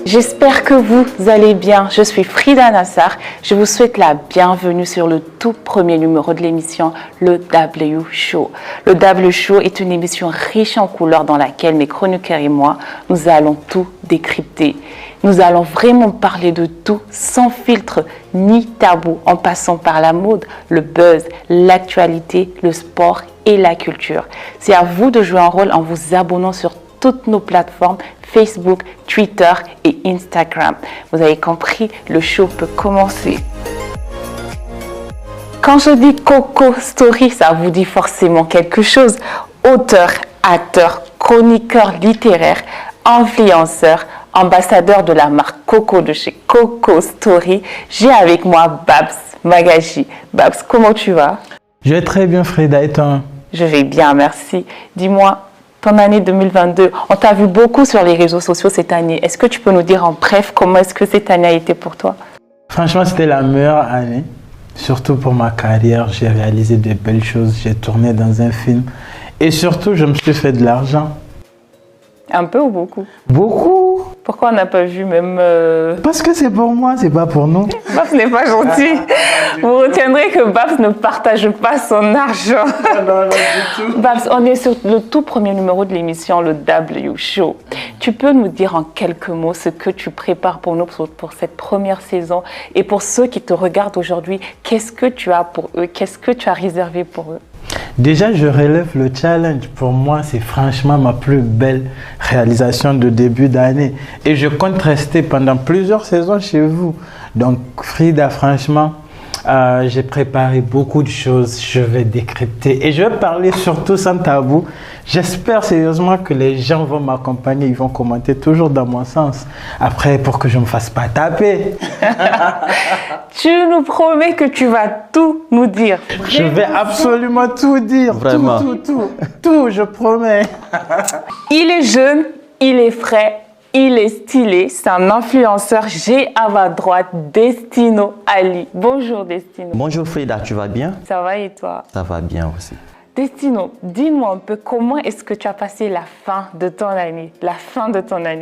J'espère que vous allez bien. Je suis Frida Nassar. Je vous souhaite la bienvenue sur le tout premier numéro de l'émission Le W Show. Le W Show est une émission riche en couleurs dans laquelle mes chroniqueurs et moi, nous allons tout décrypter. Nous allons vraiment parler de tout sans filtre ni tabou, en passant par la mode, le buzz, l'actualité, le sport et la culture. C'est à vous de jouer un rôle en vous abonnant sur toutes nos plateformes Facebook, Twitter et Instagram. Vous avez compris, le show peut commencer. Quand je dis Coco Story, ça vous dit forcément quelque chose. Auteur, acteur, chroniqueur littéraire, influenceur, ambassadeur de la marque Coco de chez Coco Story, j'ai avec moi Babs Magaji. Babs, comment tu vas? Je vais très bien, Frida, et toi? Je vais bien, merci. Dis-moi, ton année 2022, on t'a vu beaucoup sur les réseaux sociaux cette année. Est-ce que tu peux nous dire en bref comment est-ce que cette année a été pour toi? Franchement, c'était la meilleure année, surtout pour ma carrière. J'ai réalisé de belles choses, j'ai tourné dans un film et surtout, je me suis fait de l'argent. Un peu ou beaucoup? Beaucoup. Pourquoi on n'a pas vu même... Parce que c'est pour moi, c'est pas pour nous. Babs n'est pas gentil. Vous retiendrez que Babs ne partage pas son argent. Non, du tout. Babs, on est sur le tout premier numéro de l'émission, le W Show. Tu peux nous dire en quelques mots ce que tu prépares pour nous pour cette première saison et pour ceux qui te regardent aujourd'hui, qu'est-ce que tu as pour eux? Qu'est-ce que tu as réservé pour eux? Déjà, je relève le challenge. Pour moi, c'est franchement ma plus belle réalisation de début d'année. Et je compte rester pendant plusieurs saisons chez vous. Donc, Frida, franchement, j'ai préparé beaucoup de choses. Je vais décrypter et je vais parler surtout sans tabou. J'espère sérieusement que les gens vont m'accompagner. Ils vont commenter toujours dans mon sens. Après, pour que je ne me fasse pas taper. Tu nous promets que tu vas tout nous dire. Je vais absolument tout dire. Vraiment. Tout, je promets. Il est jeune, il est frais, il est stylé. C'est un influenceur. J'ai à ma droite Destino Ali. Bonjour Destino. Bonjour Frida, tu vas bien? Ça va et toi? Ça va bien aussi. Destino, dis-nous un peu comment est-ce que tu as passé la fin de ton année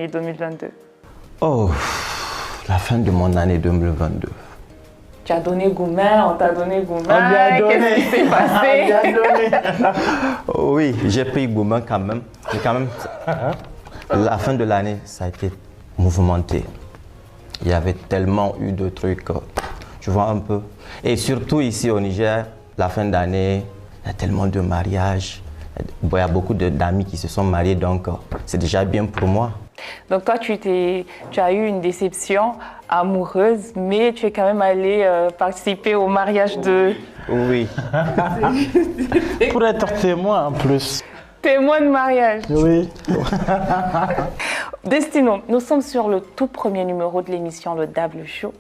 2022? Oh, la fin de mon année 2022. Tu as donné Goumen, on t'a donné Goumen. On lui a donné. Qu'est-ce qui s'est passé? Oh oui, j'ai pris Goumen quand même. Mais quand même, la fin de l'année, ça a été mouvementé. Il y avait tellement eu de trucs, tu vois un peu. Et surtout ici au Niger, la fin d'année, il y a tellement de mariages. Il y a beaucoup d'amis qui se sont mariés, donc c'est déjà bien pour moi. Donc toi, tu as eu une déception amoureuse, mais tu es quand même allé participer au mariage de... Oui. Pour être témoin en plus. Témoin de mariage. Oui. Destino, nous sommes sur le tout premier numéro de l'émission Le W Show.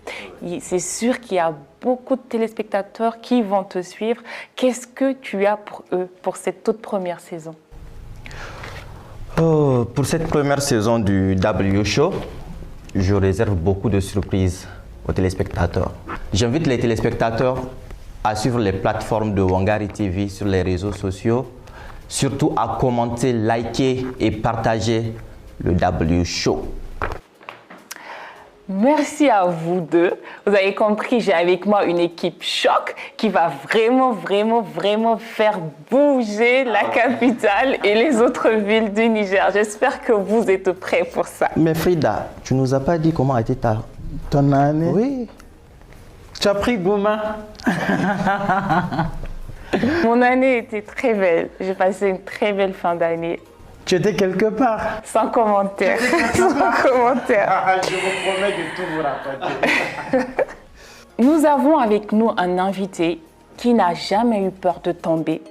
C'est sûr qu'il y a beaucoup de téléspectateurs qui vont te suivre. Qu'est-ce que tu as pour eux, pour cette toute première saison? Oh, pour cette première saison du W Show, je réserve beaucoup de surprises aux téléspectateurs. J'invite les téléspectateurs à suivre les plateformes de Wangari TV sur les réseaux sociaux, surtout à commenter, liker et partager le W Show. Merci à vous deux. Vous avez compris, j'ai avec moi une équipe choc qui va vraiment faire bouger la capitale et les autres villes du Niger. J'espère que vous êtes prêts pour ça. Mais Frida, tu nous as pas dit comment a été Ton année? Oui. Tu as pris Goumen? Mon année était très belle. J'ai passé une très belle fin d'année. Tu étais quelque part? Sans commentaire. Sans commentaire. Je vous promets de tout vous raconter. Nous avons avec nous un invité qui n'a jamais eu peur de tomber.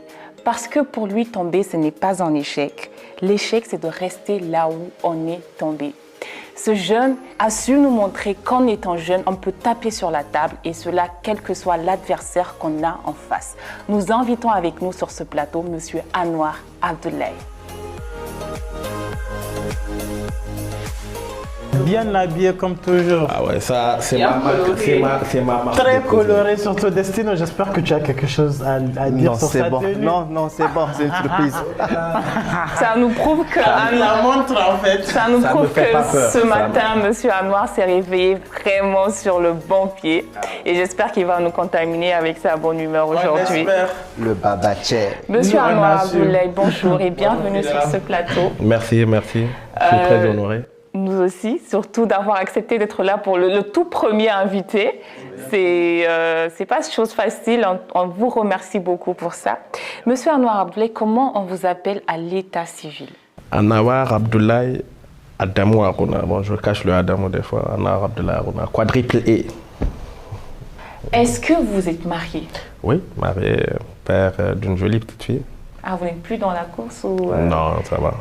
Parce que pour lui, tomber, ce n'est pas un échec. L'échec, c'est de rester là où on est tombé. Ce jeune a su nous montrer qu'en étant jeune, on peut taper sur la table et cela, quel que soit l'adversaire qu'on a en face. Nous invitons avec nous sur ce plateau M. Anwar Abdoulaye. Bien habillé comme toujours. Ah ouais, ça, c'est Bien ma marque. coloré. C'est ma marque. Très déposée. coloré sur ton Destino. J'espère que tu as quelque chose à dire Non, sur c'est sa bon. tenue. Non, c'est bon, c'est une surprise. Ça nous prouve que La montre en fait. Ça nous Ça me prouve fait que pas peur, ce ça. matin, Monsieur Anouar s'est réveillé vraiment sur le bon pied. Et j'espère qu'il va nous contaminer avec sa bonne humeur aujourd'hui. Le babaché. Monsieur Nous, on Anouar assure. Abdoulaye, bonjour et bienvenue sur ce plateau. Merci, merci. Je suis très honoré. Nous aussi, surtout d'avoir accepté d'être là pour le tout premier invité. C'est pas chose facile, on vous remercie beaucoup pour ça. Monsieur Anouar Abdoulaye, comment on vous appelle à l'état civil? Anouar Abdoulaye Adamou Aruna. Bon, je cache le Adamou des fois. Anouar Abdoulaye Aruna. Quadruple E. Est-ce que vous êtes marié? Oui, marié, père d'une jolie petite fille. Ah, vous n'êtes plus dans la course ou Non, ça va.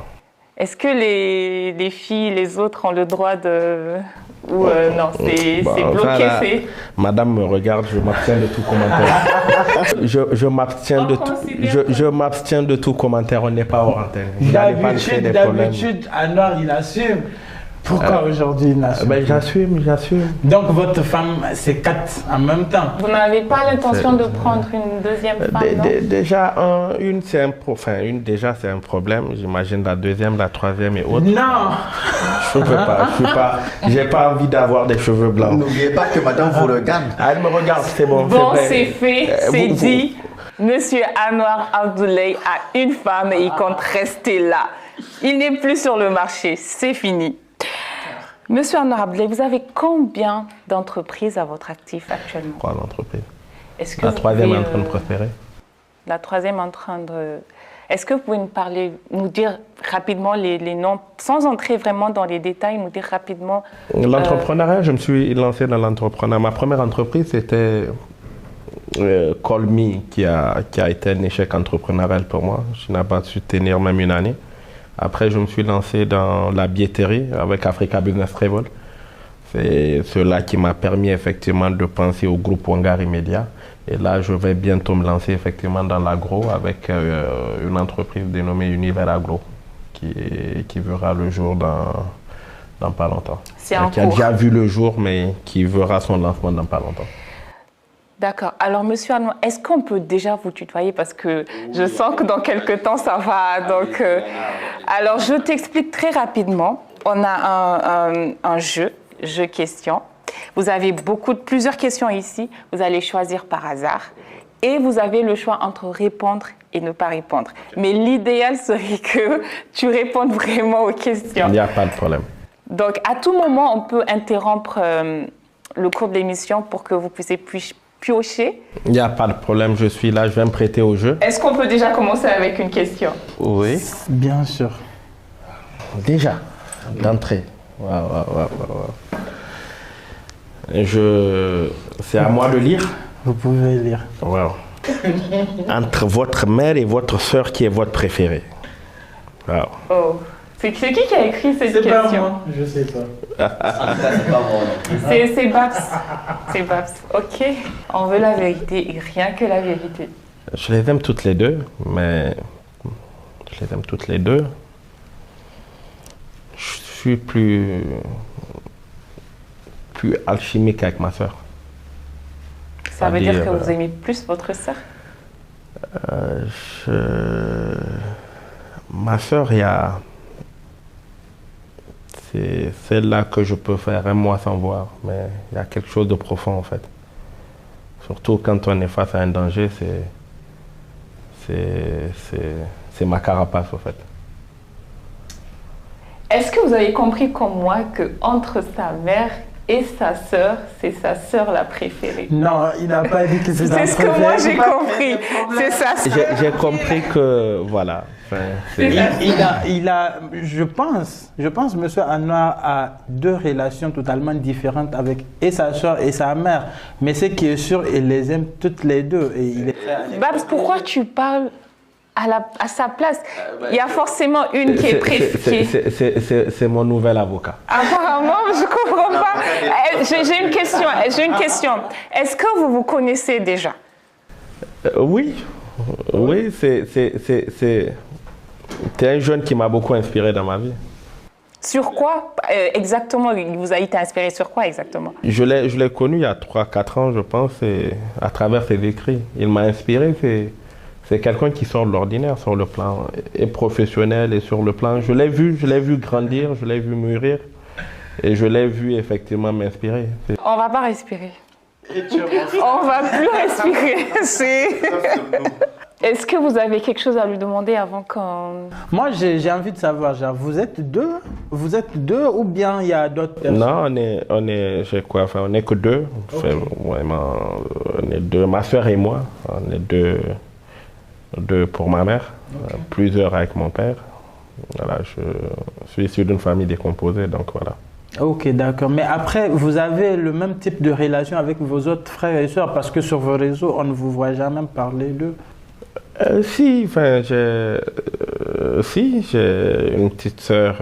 Est-ce que les filles, les autres ont le droit de... Ou non, c'est Bah, bloqué, enfin, là, c'est... Madame me regarde, je m'abstiens de tout commentaire. je m'abstiens de tout commentaire, on n'est pas hors antenne. Je n'allais pas me créer des problèmes. D'habitude, Anouar, il assume. Pourquoi aujourd'hui il n'assume Ben, pas? j'assume. Donc votre femme, c'est 4 en même temps. Vous n'avez pas l'intention de prendre une deuxième femme, non? Déjà, une, c'est un problème. J'imagine la deuxième, la troisième et autres. Non. Je peux pas, j'ai pas envie d'avoir des cheveux blancs. N'oubliez pas que madame vous regarde. Ah, elle me regarde, c'est bon. Bon, vrai. c'est fait, c'est vous- dit. Monsieur Anouar Abdoulaye a une femme et il compte rester là. Il n'est plus sur le marché, c'est fini. Monsieur Anouar Abdoulaye, vous avez combien d'entreprises à votre actif actuellement? 3 entreprises. Est-ce que La vous troisième est pouvez, en train de prospérer. La troisième en train de... Est-ce que vous pouvez nous dire rapidement les noms, sans entrer vraiment dans les détails, nous dire rapidement... L'entrepreneuriat, je me suis lancé dans l'entrepreneuriat. Ma première entreprise, c'était Call Me, qui a été un échec entrepreneurial pour moi. Je n'ai pas su tenir même une année. Après, je me suis lancé dans la billetterie avec Africa Business Travel. C'est cela qui m'a permis effectivement de penser au groupe Wangari Media. Et là, je vais bientôt me lancer effectivement dans l'agro avec une entreprise dénommée Univers Agro qui verra le jour dans pas longtemps. C'est en Qui a cours. déjà vu le jour, mais qui verra son lancement dans pas longtemps. D'accord. Alors, monsieur Anouar, est-ce qu'on peut déjà vous tutoyer? Parce que je sens que dans quelques temps, ça va. Donc, alors, je t'explique très rapidement. On a un jeu question. Vous avez plusieurs questions ici. Vous allez choisir par hasard. Et vous avez le choix entre répondre et ne pas répondre. Mais l'idéal serait que tu répondes vraiment aux questions. Il n'y a pas de problème. Donc, à tout moment, on peut interrompre le cours de l'émission pour que vous puissiez piocher. Il n'y a pas de problème, je suis là, je vais me prêter au jeu. Est-ce qu'on peut déjà commencer avec une question? Oui. Bien sûr. Déjà, d'entrée. Waouh. C'est à moi de lire. Vous pouvez lire. Wow. Entre votre mère et votre sœur, qui est votre préférée? Wow. Oh. C'est qui a écrit cette C'est pas question? moi, je sais pas. C'est Babs. C'est Babs. Ok. On veut la vérité et rien que la vérité. Je les aime toutes les deux, mais je les aime toutes les deux. Je suis plus alchimique avec ma sœur. Ça veut dire que C'est-à-dire, vous aimez plus votre sœur? Ma sœur, c'est celle-là que je peux faire un mois sans voir, mais il y a quelque chose de profond en fait. Surtout quand on est face à un danger, c'est ma carapace en fait. Est-ce que vous avez compris comme moi que entre sa mère et sa sœur, c'est sa sœur la préférée? Non, il n'a pas dit que c'est C'est ce que moi j'ai compris. C'est sa sœur. J'ai compris que, voilà. enfin, c'est- je pense, monsieur Anouar a deux relations totalement différentes avec et sa soeur et sa mère. Mais ce qui est sûr, il les aime toutes les deux. Et il est... Babs, pourquoi tu parles à sa place? Il y a forcément une qui est préférée. C'est mon nouvel avocat. Apparemment, je comprends pas. J'ai une question. Est-ce que vous vous connaissez déjà? Oui, c'est un jeune qui m'a beaucoup inspiré dans ma vie. Sur quoi exactement? Il vous a été inspiré sur quoi exactement? Je l'ai connu il y a 3-4 ans, je pense, et à travers ses écrits. Il m'a inspiré. C'est quelqu'un qui sort de l'ordinaire sur le plan et professionnel et sur le plan. Je l'ai vu grandir, je l'ai vu mûrir et je l'ai vu effectivement m'inspirer. On va pas respirer. On va plus respirer. Est-ce que vous avez quelque chose à lui demander avant qu'on... Moi, j'ai envie de savoir, genre, vous êtes deux ou bien il y a d'autres personnes? Non, on est que deux. Okay. Vraiment, on est deux, ma soeur et moi. On est deux pour ma mère, okay. Plusieurs avec mon père. Voilà, je suis issu d'une famille décomposée, donc voilà. Ok, d'accord. Mais après, vous avez le même type de relation avec vos autres frères et sœurs parce que sur vos réseaux, on ne vous voit jamais parler d'eux. Si, j'ai une petite sœur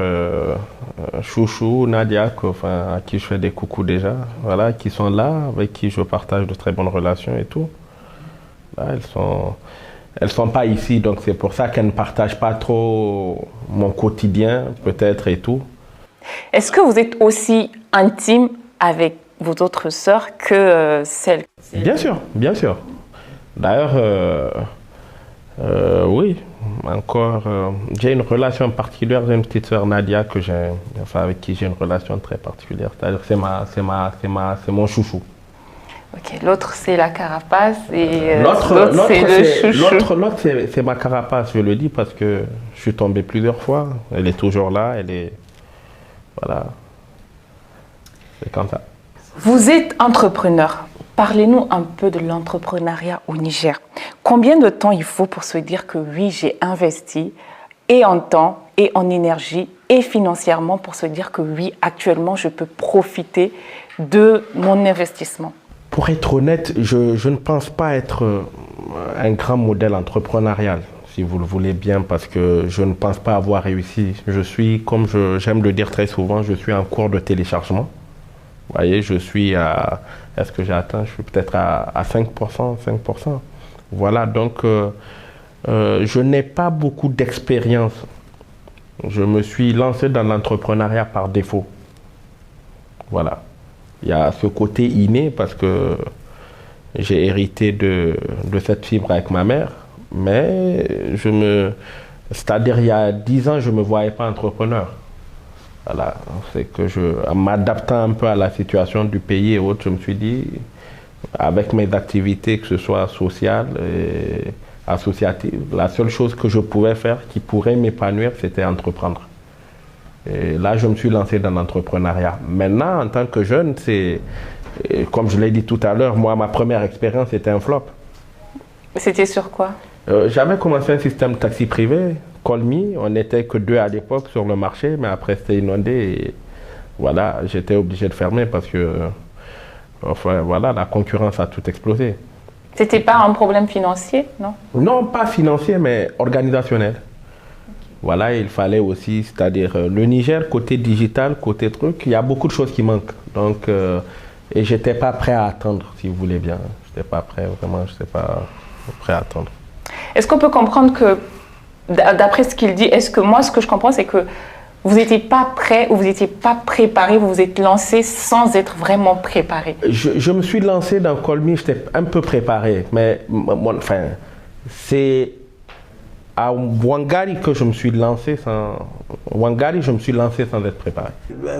chouchou, Nadia, à qui je fais des coucous déjà, voilà, qui sont là, avec qui je partage de très bonnes relations et tout. Là, elles sont pas ici, donc c'est pour ça qu'elles ne partagent pas trop mon quotidien, peut-être, et tout. Est-ce que vous êtes aussi intime avec vos autres sœurs que celles? Bien sûr, bien sûr. D'ailleurs, oui, encore, j'ai une relation particulière. J'ai une petite sœur Nadia avec qui j'ai une relation très particulière. C'est-à-dire c'est mon chouchou. Ok, l'autre c'est la carapace et l'autre c'est le chouchou. L'autre c'est ma carapace, je le dis parce que je suis tombé plusieurs fois. Elle est toujours là, voilà. C'est comme ça. Vous êtes entrepreneur. Parlez-nous un peu de l'entrepreneuriat au Niger. Combien de temps il faut pour se dire que oui, j'ai investi et en temps, et en énergie, et financièrement pour se dire que oui, actuellement, je peux profiter de mon investissement? Pour être honnête, je ne pense pas être un grand modèle entrepreneurial, si vous le voulez bien, parce que je ne pense pas avoir réussi. Je suis, comme j'aime le dire très souvent, je suis en cours de téléchargement. Vous voyez, je suis à... Est-ce que j'ai atteint? Je suis peut-être à 5%. Voilà, donc je n'ai pas beaucoup d'expérience. Je me suis lancé dans l'entrepreneuriat par défaut. Voilà. Il y a ce côté inné parce que j'ai hérité de cette fibre avec ma mère. Mais c'est-à-dire il y a 10 ans, je ne me voyais pas entrepreneur. Voilà, c'est que en m'adaptant un peu à la situation du pays et autres, je me suis dit, avec mes activités, que ce soit sociales et associatives, la seule chose que je pouvais faire qui pourrait m'épanouir, c'était entreprendre. Et là, je me suis lancé dans l'entrepreneuriat. Maintenant, en tant que jeune, comme je l'ai dit tout à l'heure, moi, ma première expérience, c'était un flop. C'était sur quoi? J'avais commencé un système de taxi privé. Call Me, on n'était que 2 à l'époque sur le marché, mais après c'était inondé et voilà, j'étais obligé de fermer parce que voilà, la concurrence a tout explosé. C'était pas un problème financier, non? Non, pas financier, mais organisationnel. Okay. Voilà, il fallait aussi, c'est-à-dire le Niger, côté digital, côté truc, il y a beaucoup de choses qui manquent. Donc, et j'étais pas prêt à attendre, si vous voulez bien. J'étais pas prêt, vraiment, je n'étais pas prêt à attendre. Est-ce qu'on peut comprendre que d'après ce qu'il dit, est-ce que moi, ce que je comprends, c'est que vous n'étiez pas prêt ou vous n'étiez pas préparé, vous vous êtes lancé sans être vraiment préparé? Je me suis lancé dans Call Me, j'étais un peu préparé, mais c'est à Ouangari que je me suis lancé sans être préparé.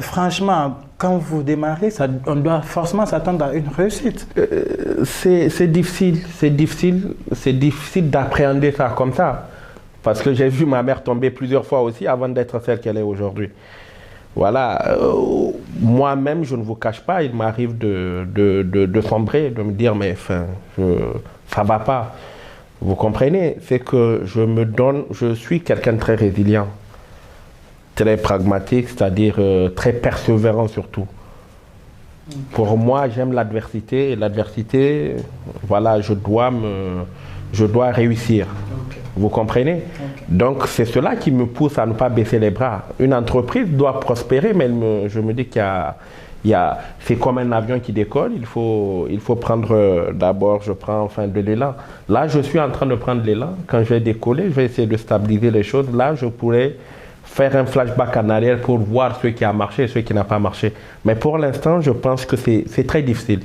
Franchement, quand vous démarrez, on doit forcément s'attendre à une réussite. C'est difficile d'appréhender ça comme ça. Parce que j'ai vu ma mère tomber plusieurs fois aussi avant d'être celle qu'elle est aujourd'hui. Voilà, moi-même, je ne vous cache pas, il m'arrive de sombrer, de me dire, mais ça ne va pas. Vous comprenez? C'est que je suis quelqu'un de très résilient, très pragmatique, c'est-à-dire très persévérant surtout. Pour moi, j'aime l'adversité et l'adversité, voilà, je dois réussir. Okay. Vous comprenez? Okay. Donc, c'est cela qui me pousse à ne pas baisser les bras. Une entreprise doit prospérer, mais je me dis c'est comme un avion qui décolle. Il faut prendre, d'abord, je prends de l'élan. Là, je suis en train de prendre l'élan. Quand je vais décoller, je vais essayer de stabiliser les choses. Là, je pourrais faire un flashback en arrière pour voir ce qui a marché et ce qui n'a pas marché. Mais pour l'instant, je pense que c'est très difficile.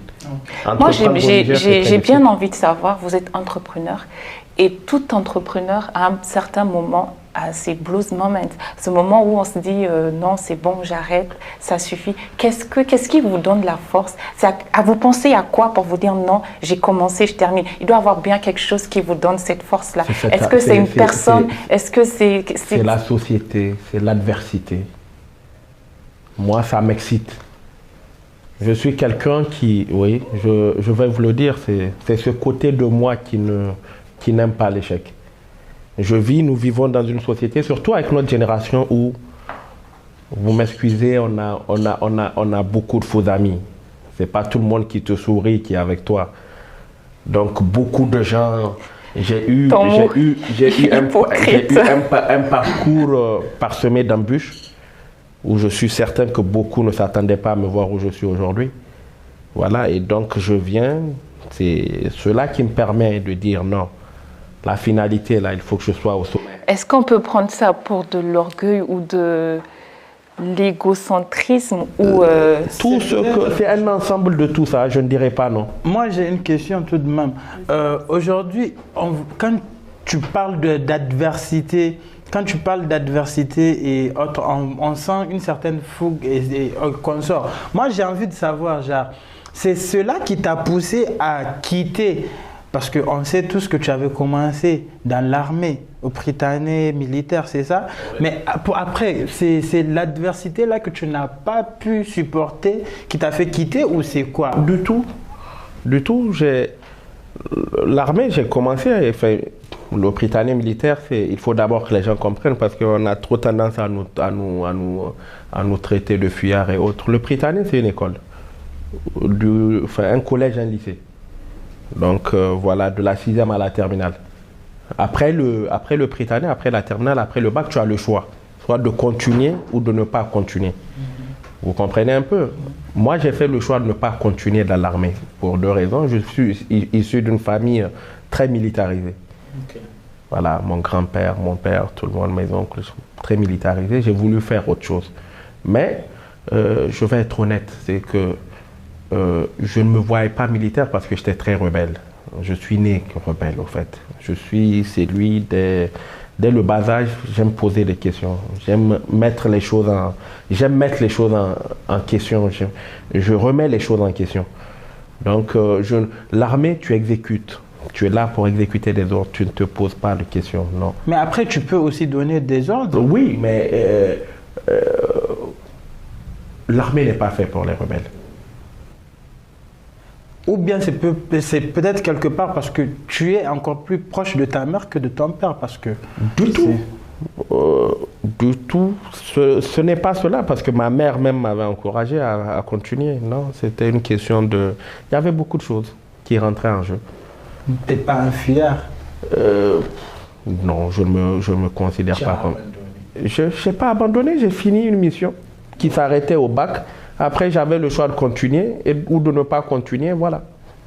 Moi, j'ai j'ai bien envie de savoir, vous êtes entrepreneur et tout entrepreneur à un certain moment a ses blues moments, ce moment où on se dit non, c'est bon, j'arrête, ça suffit. Qu'est-ce qui vous donne la force? Vous pensez à quoi pour vous dire non, j'ai commencé, je termine? Il doit y avoir bien quelque chose qui vous donne cette force-là. Est-ce que c'est une personne? Est-ce que c'est la société, c'est l'adversité. Moi, ça m'excite. Je suis quelqu'un qui, oui, je vais vous le dire, c'est ce côté de moi qui n'aime pas l'échec. Nous vivons dans une société, surtout avec notre génération où, vous m'excusez, on a beaucoup de faux amis. C'est pas tout le monde qui te sourit, qui est avec toi. Donc beaucoup de gens, j'ai eu un parcours parsemé d'embûches où je suis certain que beaucoup ne s'attendaient pas à me voir où je suis aujourd'hui. Voilà, et donc je viens, c'est cela qui me permet de dire non. La finalité, là, il faut que je sois au sommet. Est-ce qu'on peut prendre ça pour de l'orgueil ou de l'égocentrisme ou c'est un ensemble de tout ça, je ne dirais pas non. Moi, j'ai une question tout de même. Aujourd'hui, quand tu parles d'adversité, et autres, on sent une certaine fougue et consort. Moi, j'ai envie de savoir, genre, c'est cela qui t'a poussé à quitter. Parce qu'on sait tous que tu avais commencé dans l'armée, au Britannique militaire, c'est ça? Mais après, c'est l'adversité là que tu n'as pas pu supporter qui t'a fait quitter ou c'est quoi? Du tout. L'armée, j'ai commencé, le Britannique militaire, il faut d'abord que les gens comprennent parce qu'on a trop tendance à nous traiter de fuyards et autres. Le Britannique, c'est une école, un collège, un lycée. Donc voilà, de la 6e à la terminale. Après le Britannique, après la terminale, après le bac, tu as le choix. Soit de continuer ou de ne pas continuer. Vous comprenez un peu? Moi, j'ai fait le choix de ne pas continuer dans l'armée. Pour 2 raisons. Je suis issu d'une famille très militarisée. Okay. Voilà, mon grand-père, mon père, tout le monde, mes oncles, très militarisés. J'ai voulu faire autre chose. Mais je vais être honnête, c'est que je ne me voyais pas militaire parce que j'étais très rebelle. Je suis né rebelle, au fait. C'est lui, dès le bas âge, j'aime poser des questions. J'aime mettre les choses en question. Je remets les choses en question. Donc, l'armée, tu exécutes. Tu es là pour exécuter des ordres. Tu ne te poses pas de questions, non. Mais après, tu peux aussi donner des ordres? Oui, mais l'armée n'est pas faite pour les rebelles. Ou bien c'est peut-être quelque part parce que tu es encore plus proche de ta mère que de ton père, parce que... Du tout. Ce n'est pas cela, parce que ma mère même m'avait encouragé à continuer. Non, c'était une question de... Il y avait beaucoup de choses qui rentraient en jeu. Tu n'es pas un fuyard? Non, je ne me considère pas comme... Je n'ai pas abandonné, j'ai fini une mission qui s'arrêtait au bac. Après, j'avais le choix de continuer ou de ne pas continuer, voilà.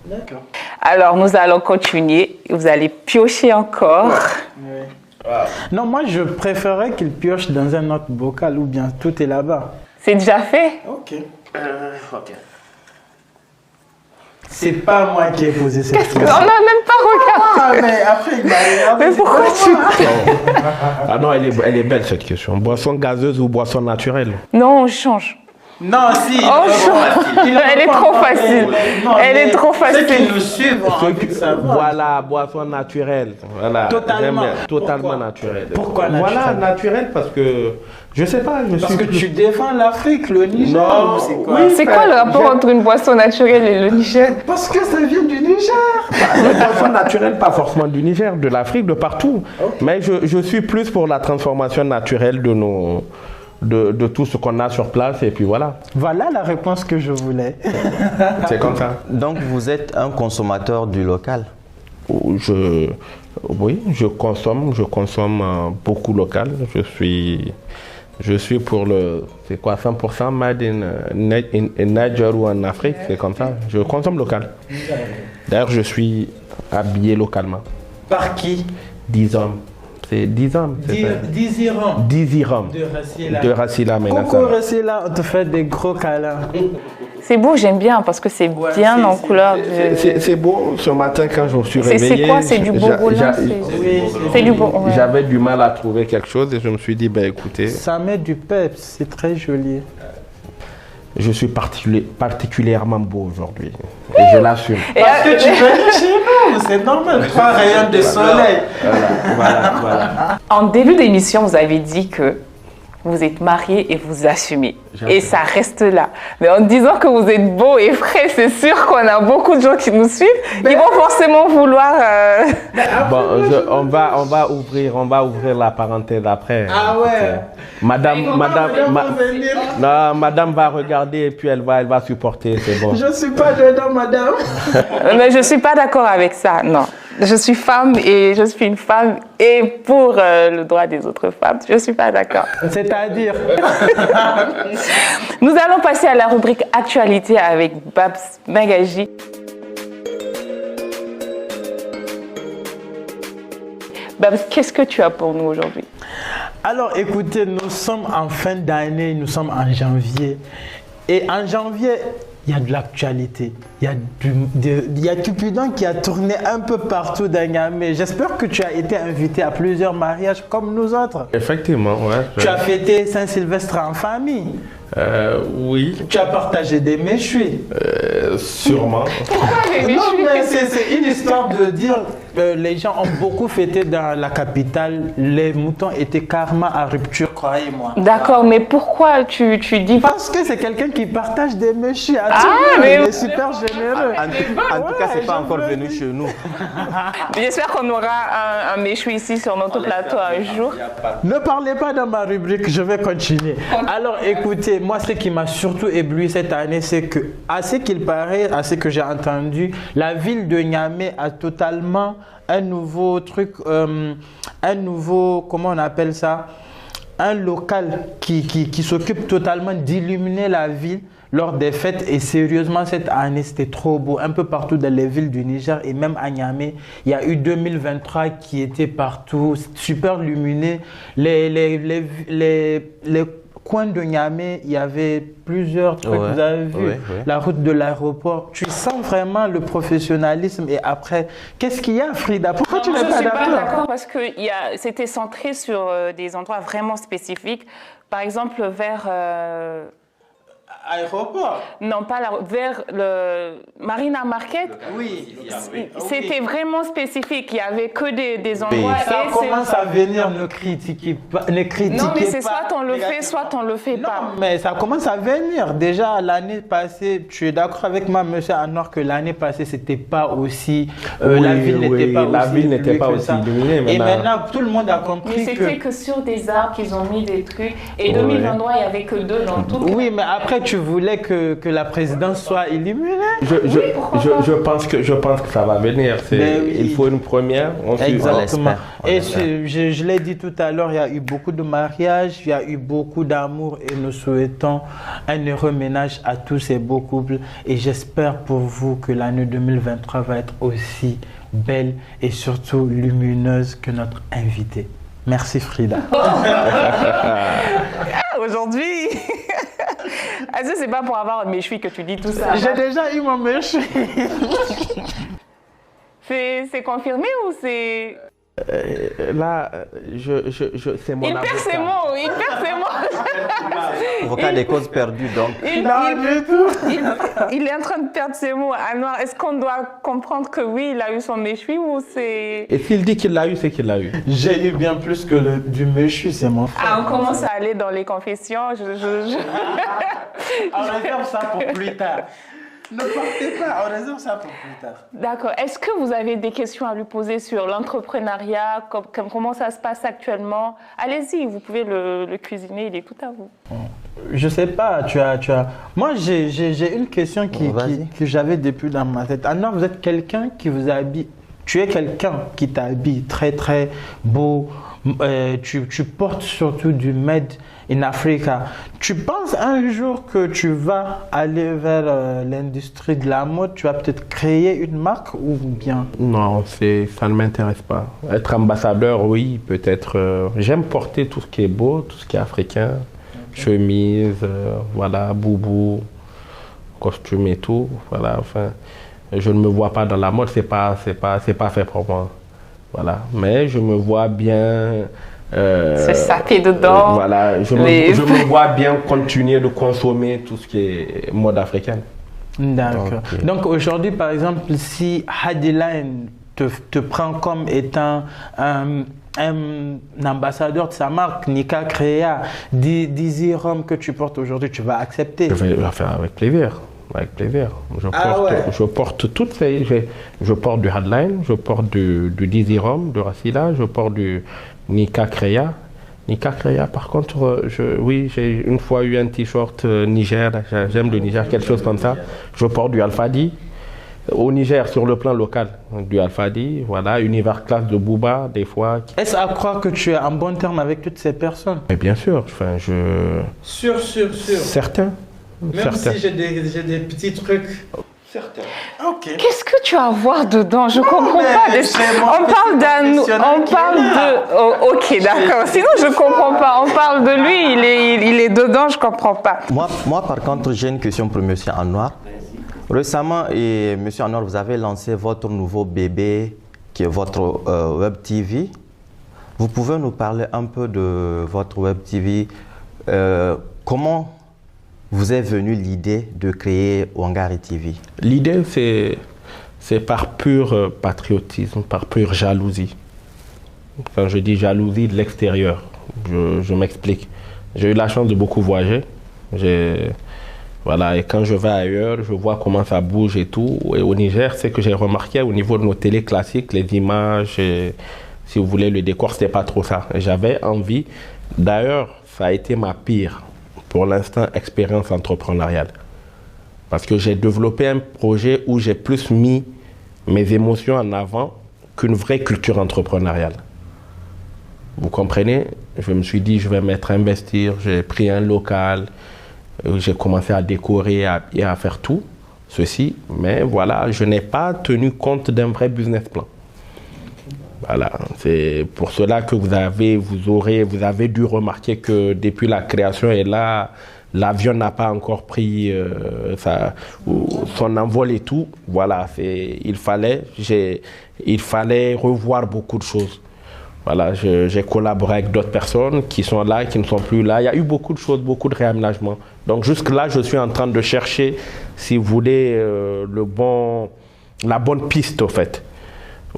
D'accord. Alors, nous allons continuer. Vous allez piocher encore. Oui. Wow. Non, moi, je préférais qu'il pioche dans un autre bocal ou bien tout est là-bas. C'est déjà fait? Ok. Ok. C'est pas moi qui ai posé cette question. On n'a même pas regardé. Ah, mais après, il m'a regardé. Mais pourquoi tu... Ah non, elle est belle cette question. Boisson gazeuse ou boisson naturelle? Non, on change. Non, si. Elle est trop facile. Elle est trop facile. Ceux qui nous suivent, voilà, boisson naturelle. Voilà. Totalement naturelle. Pourquoi naturelle? Voilà, naturelle parce que je sais pas. Parce que tu défends l'Afrique, le Niger. Non, c'est quoi? Oui, c'est quoi le rapport entre une boisson naturelle et le Niger? Parce que ça vient du Niger. Une boisson naturelle, pas forcément du Niger, de l'Afrique, de partout. Okay. Mais je suis plus pour la transformation naturelle de tout ce qu'on a sur place et puis voilà. Voilà la réponse que je voulais. C'est comme ça. Donc vous êtes un consommateur du local? Oui, je consomme beaucoup local. Je suis pour c'est quoi, 100% made in Niger ou en Afrique, c'est comme ça. Je consomme local. D'ailleurs, je suis habillé localement. Par qui? 10 hommes. C'est 10 ans. Désirant. 10 ans. De Racila Menassa. Coucou Racila, on te fait des gros câlins. C'est beau, j'aime bien parce que c'est bien en couleur. C'est beau. Ce matin, quand je me suis réveillé. C'est quoi? C'est du Bourgoulin? C'est du Bourgoulin. J'avais du mal à trouver quelque chose et je me suis dit, ben écoutez. Ça met du peps, c'est très joli. Je suis particulièrement beau aujourd'hui. Et je l'assume. Parce que tu veux chez nous, c'est normal. 3 rayons de soleil. Voilà. En début d'émission, vous avez dit que vous êtes marié et vous assumez. Et ça reste là. Mais en disant que vous êtes beau et frais, c'est sûr qu'on a beaucoup de gens qui nous suivent. Ils vont forcément vouloir... Bon, on va ouvrir la parenthèse après. Ah ouais. Madame va regarder et puis elle va supporter, c'est bon. Je ne suis pas dedans, madame. Mais je ne suis pas d'accord avec ça, non. Je suis femme et je suis une femme et pour le droit des autres femmes, je ne suis pas d'accord. C'est-à-dire Nous allons passer à la rubrique Actualité avec Babs Magaji. Babs, qu'est-ce que tu as pour nous aujourd'hui? Alors écoutez, nous sommes en fin d'année, nous sommes en janvier. Et en janvier, il y a de l'actualité. Il y a Cupidon qui a tourné un peu partout dans Niamey. J'espère que tu as été invité à plusieurs mariages comme nous autres. Effectivement, ouais. Tu as fêté Saint-Sylvestre en famille. Oui. Tu as partagé des méchouis. Sûrement. Non, mais c'est une histoire de dire les gens ont beaucoup fêté dans la capitale. Les moutons étaient carrément à rupture, croyez-moi. D'accord, mais pourquoi tu dis... Parce que c'est quelqu'un qui partage des méchouis à tout Ah, le monde. mais- Il est super généreux. En tout cas, c'est pas encore venu chez nous. J'espère qu'on aura un méchoui ici sur notre plateau un jour. Ne parlez pas dans ma rubrique, je vais continuer. Alors écoutez, moi ce qui m'a surtout ébloui cette année, c'est que, à ce qu'il paraît, à ce que j'ai entendu, la ville de Niamey a totalement un nouveau truc, comment on appelle ça, un local qui s'occupe totalement d'illuminer la ville lors des fêtes. Et sérieusement, cette année, c'était trop beau. Un peu partout dans les villes du Niger et même à Niamey, il y a eu 2023 qui était partout, super lumineux. Les coins de Niamey, il y avait plusieurs trucs. Ouais, vous avez vu ouais. la route de l'aéroport. Tu sens vraiment le professionnalisme. Et après, qu'est-ce qu'il y a, Frida? Pourquoi tu n'es Je ne pas suis pas d'accord? d'accord parce que c'était centré sur des endroits vraiment spécifiques. Par exemple, vers... Aéroport. non, pas vers le Marina Market. Oui. C'était vraiment spécifique. Il n'y avait que des endroits. Ça et commence à venir, ne critiquez pas. Non, mais c'est soit on le fait, soit on le fait pas. Non, mais ça commence à venir. Déjà, l'année passée, tu es d'accord avec moi, monsieur Anor, que l'année passée, c'était pas aussi. La ville n'était pas aussi illuminée. Et maintenant, tout le monde a compris Mais c'était que sur des arbres qu'ils ont mis des trucs. Et 2023, il n'y avait que 2 dans tout. Oui, mais après, tu voulais que la présidence soit illuminée. Je pense que ça va venir. Mais oui. Il faut une première. Exactement. On Et espère. je l'ai dit tout à l'heure, il y a eu beaucoup de mariages, il y a eu beaucoup d'amour et nous souhaitons un heureux ménage à tous ces beaux couples. Et j'espère pour vous que l'année 2023 va être aussi belle et surtout lumineuse que notre invité. Merci Frida. Aujourd'hui, est-ce que c'est pas pour avoir un méchoui que tu dis tout ça? J'ai déjà eu mon méchoui. C'est confirmé ou c'est... Là, c'est mon Il avocat. perd ses mots, il perd ses mots. Avocat des causes perdues, donc. Il est en train de perdre ses mots. Alors, est-ce qu'on doit comprendre que oui, il a eu son méchoui ou c'est... Et s'il dit qu'il l'a eu, c'est qu'il l'a eu. J'ai eu bien plus que du méchoui, c'est mon frère. Ah, on commence à aller dans les confessions. On réserve ça pour plus tard. Ne partez pas, on réserve ça pour plus tard. D'accord. Est-ce que vous avez des questions à lui poser sur l'entrepreneuriat, comment ça se passe actuellement? Allez-y, vous pouvez le cuisiner, il est tout à vous. Je sais pas, tu as... Moi, j'ai une question Vas-y. que j'avais depuis dans ma tête. Alors, vous êtes quelqu'un qui vous habille... Tu es quelqu'un qui t'habille très très beau, tu portes surtout du Made in Africa. Tu penses un jour que tu vas aller vers l'industrie de la mode, tu vas peut-être créer une marque ou bien? Non, ça ne m'intéresse pas. Être ambassadeur, oui, peut-être. J'aime porter tout ce qui est beau, tout ce qui est africain. Chemise, voilà, boubou, costume et tout. Voilà, enfin, je ne me vois pas dans la mode, c'est pas fait pour moi. Voilà, mais je me vois bien. Se saper dedans. Voilà, je me vois bien continuer de consommer tout ce qui est mode africaine. D'accord. Ok. Donc aujourd'hui, par exemple, si Hadiline te prend comme étant un ambassadeur de sa marque, Nika Crea, Dizzy Rum que tu portes aujourd'hui, tu vas accepter? Je vais le faire avec plaisir. Avec plaisir. Je porte toutes ces. Je porte du Hardline, je porte du Dizzy Rum, de Racila, je porte du Nika Crea. Nika Crea, par contre, oui, j'ai une fois eu un t-shirt Niger, j'aime le Niger, quelque chose comme ça. Je porte du Alfadi. Au Niger, sur le plan local, du Alfadi, voilà, Univers Class de Booba, des fois. Est-ce à croire que tu es en bon terme avec toutes ces personnes? Mais bien sûr, enfin, Sûr. Certains. Même si j'ai des petits trucs. Certains. Ok. Qu'est-ce que tu as à voir dedans? Je comprends pas. On parle Oh, ok, d'accord. Sinon, je comprends pas. On parle de lui, il est dedans, je comprends pas. Moi, par contre, j'ai une question pour Monsieur Anwar. Récemment, Monsieur Anwar, vous avez lancé votre nouveau bébé qui est votre Web TV. Vous pouvez nous parler un peu de votre Web TV. Comment vous est venue l'idée de créer Wangari TV? L'idée, c'est par pur patriotisme, par pure jalousie. Quand je dis jalousie de l'extérieur, je m'explique. J'ai eu la chance de beaucoup voyager. Voilà, et quand je vais ailleurs, je vois comment ça bouge et tout. Et au Niger, c'est que j'ai remarqué au niveau de nos télés classiques, les images, et, si vous voulez, le décor, c'était pas trop ça. J'avais envie. D'ailleurs, ça a été ma pire, pour l'instant, expérience entrepreneuriale. Parce que j'ai développé un projet où j'ai plus mis mes émotions en avant qu'une vraie culture entrepreneuriale. Vous comprenez? Je me suis dit, je vais mettre à investir. J'ai pris un local. J'ai commencé à décorer et à faire tout ceci. Mais voilà, je n'ai pas tenu compte d'un vrai business plan. Voilà, c'est pour cela que vous avez dû remarquer que depuis la création et là, l'avion n'a pas encore pris son envol et tout. Voilà, il fallait revoir beaucoup de choses. Voilà, j'ai collaboré avec d'autres personnes qui sont là, qui ne sont plus là. Il y a eu beaucoup de choses, beaucoup de réaménagements. Donc jusque-là, je suis en train de chercher, si vous voulez, la bonne piste, au fait.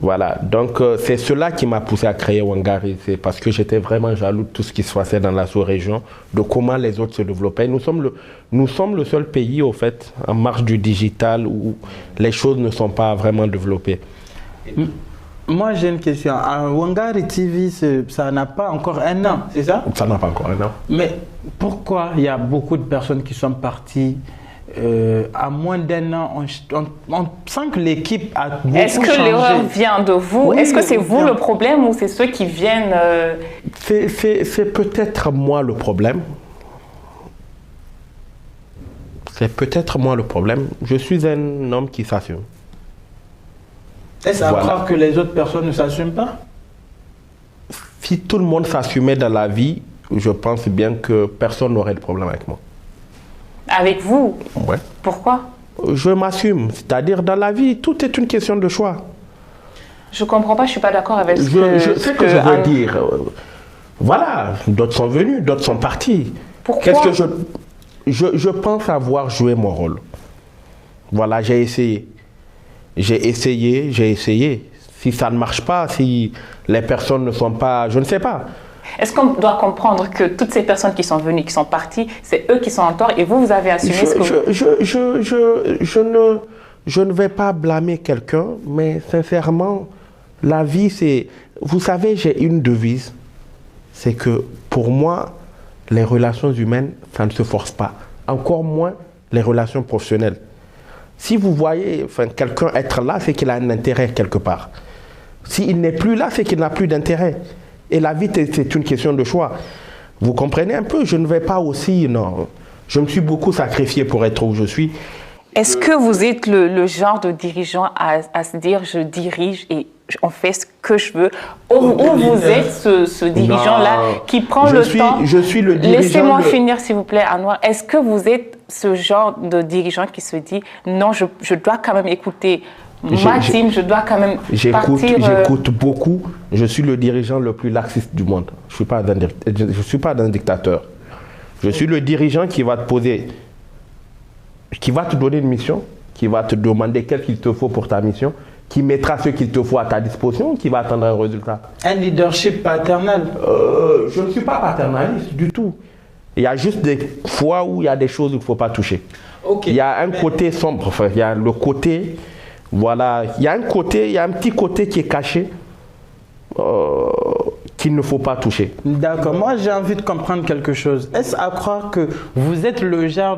Voilà, donc c'est cela qui m'a poussé à créer Wangari. C'est parce que j'étais vraiment jaloux de tout ce qui se passait dans la sous-région, de comment les autres se développaient. Nous sommes le seul pays, au fait, en marche du digital où les choses ne sont pas vraiment développées. Moi, j'ai une question. Wangari TV, ça n'a pas encore un an, c'est ça? Ça n'a pas encore un an. Mais pourquoi il y a beaucoup de personnes qui sont parties à moins d'un an? On sent que l'équipe a beaucoup changé. Est-ce que l'erreur vient de vous? Oui, est-ce que c'est vous le problème ou c'est ceux qui viennent C'est peut-être moi le problème. C'est peut-être moi le problème. Je suis un homme qui s'assume. Est-ce à croire que les autres personnes ne s'assument pas? Si tout le monde s'assumait dans la vie, je pense bien que personne n'aurait de problème avec moi. Avec vous? Ouais. Pourquoi? Je m'assume. C'est-à-dire, dans la vie, tout est une question de choix. Je comprends pas, je suis pas d'accord avec ce Je sais que je veux dire. Voilà, d'autres sont venus, d'autres sont partis. Pourquoi? Qu'est-ce que je pense avoir joué mon rôle. Voilà, j'ai essayé. J'ai essayé. Si ça ne marche pas, si les personnes ne sont pas... Je ne sais pas. Est-ce qu'on doit comprendre que toutes ces personnes qui sont venues, qui sont parties, c'est eux qui sont en tort et vous avez assumé ce que je ne vais pas blâmer quelqu'un, mais sincèrement, la vie, c'est... Vous savez, j'ai une devise. C'est que pour moi, les relations humaines, ça ne se force pas. Encore moins les relations professionnelles. Si vous voyez quelqu'un être là, c'est qu'il a un intérêt quelque part. S'il n'est plus là, c'est qu'il n'a plus d'intérêt. Et la vie, c'est une question de choix. Vous comprenez un peu? Je ne vais pas aussi, non. Je me suis beaucoup sacrifié pour être où je suis. Est-ce que vous êtes le genre de dirigeant à se dire je dirige et on fait ce que je veux, ou vous êtes ce dirigeant-là qui prend le temps? Je suis le dirigeant. Laissez-moi finir s'il vous plaît, Anouar. Est-ce que vous êtes ce genre de dirigeant qui se dit non, je dois quand même écouter ma team, je dois quand même partir... J'écoute beaucoup. Je suis le dirigeant le plus laxiste du monde. Je ne suis pas un dictateur. Je suis le dirigeant qui va te poser, qui va te donner une mission, qui va te demander qu'est-ce qu'il te faut pour ta mission, qui mettra ce qu'il te faut à ta disposition, qui va attendre un résultat. Un leadership paternel. Je ne suis pas paternaliste du tout. Il y a juste des fois où il y a des choses qu'il ne faut pas toucher. Okay. Il y a un côté sombre, enfin, il y a le côté, voilà, il y a un petit côté qui est caché, qu'il ne faut pas toucher. D'accord. Moi, j'ai envie de comprendre quelque chose. Est-ce à croire que vous êtes le genre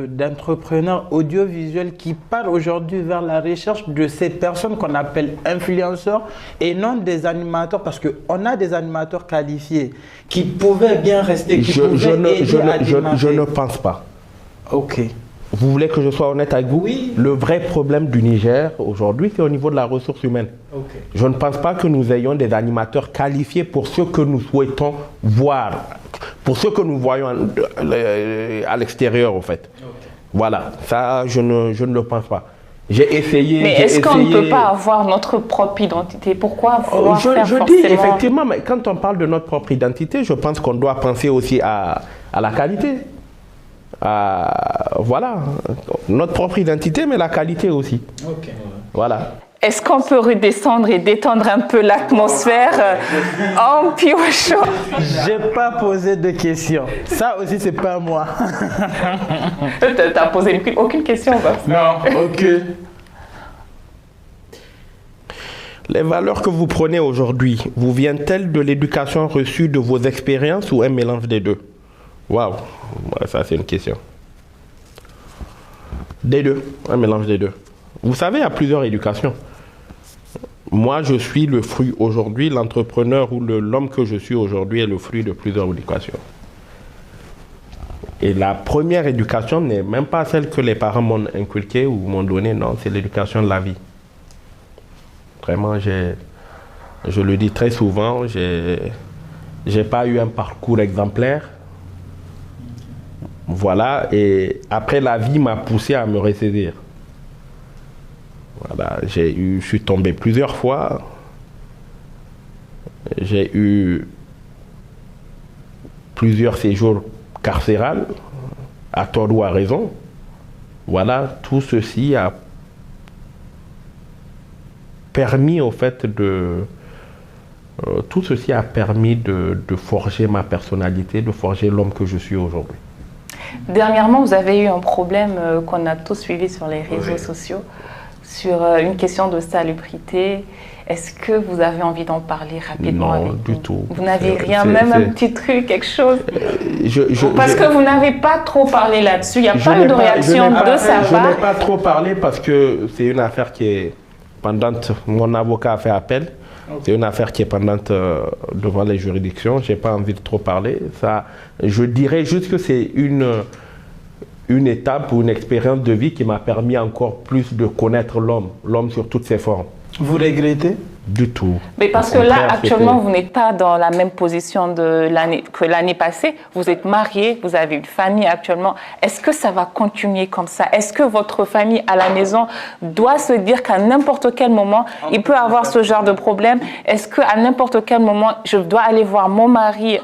d'entrepreneur audiovisuel qui part aujourd'hui vers la recherche de ces personnes qu'on appelle influenceurs et non des animateurs, parce qu'on a des animateurs qualifiés qui pouvaient bien rester, je ne pense pas. Ok. Vous voulez que je sois honnête avec vous? Oui. Le vrai problème du Niger aujourd'hui, c'est au niveau de la ressource humaine. Okay. Je ne pense pas que nous ayons des animateurs qualifiés pour ce que nous souhaitons voir, pour ce que nous voyons à l'extérieur, en fait. Okay. Voilà, ça, je ne le pense pas. J'ai essayé. Mais est-ce qu'on ne peut pas avoir notre propre identité? Pourquoi vouloir faire forcément... dis effectivement, mais quand on parle de notre propre identité, je pense qu'on doit penser aussi à la qualité. Voilà, notre propre identité, mais la qualité aussi. Okay. Voilà. Est-ce qu'on peut redescendre et détendre un peu l'atmosphère en piochant? J'ai pas posé de questions. Ça aussi, c'est pas moi. T'as posé aucune question, Non, aucune. Les valeurs que vous prenez aujourd'hui, vous viennent-elles de l'éducation reçue de vos expériences ou un mélange des deux? Waouh, ça c'est une question. Des deux, un mélange des deux. Vous savez, il y a plusieurs éducations. Moi, je suis le fruit aujourd'hui, l'entrepreneur ou l'homme que je suis aujourd'hui est le fruit de plusieurs éducations. Et la première éducation n'est même pas celle que les parents m'ont inculquée ou m'ont donnée, non, c'est l'éducation de la vie. Vraiment, je le dis très souvent, j'ai pas eu un parcours exemplaire. Voilà, et après la vie m'a poussé à me ressaisir. Voilà, je suis tombé plusieurs fois. J'ai eu plusieurs séjours carcérales, à tort ou à raison. Voilà, tout ceci a permis au fait de forger ma personnalité, de forger l'homme que je suis aujourd'hui. Dernièrement, vous avez eu un problème qu'on a tous suivi sur les réseaux sociaux, sur une question de salubrité. Est-ce que vous avez envie d'en parler rapidement avec nous? Non, du tout. Vous n'avez rien, même un petit truc, quelque chose? Parce que vous n'avez pas trop parlé là-dessus, il n'y a pas eu de réaction de sa part. Je n'ai pas trop parlé parce que c'est une affaire qui est pendante. Mon avocat a fait appel. C'est une affaire qui est pendante devant les juridictions. Je n'ai pas envie de trop parler. Ça, je dirais juste que c'est une étape ou une expérience de vie qui m'a permis encore plus de connaître l'homme sur toutes ses formes. Vous regrettez? Du tout. Mais parce que là, actuellement, vous n'êtes pas dans la même position que l'année passée. Vous êtes marié, vous avez une famille actuellement. Est-ce que ça va continuer comme ça? Est-ce que votre famille à la maison doit se dire qu'à n'importe quel moment, il peut avoir ce genre de problème? Est-ce qu'à n'importe quel moment, je dois aller voir mon mari?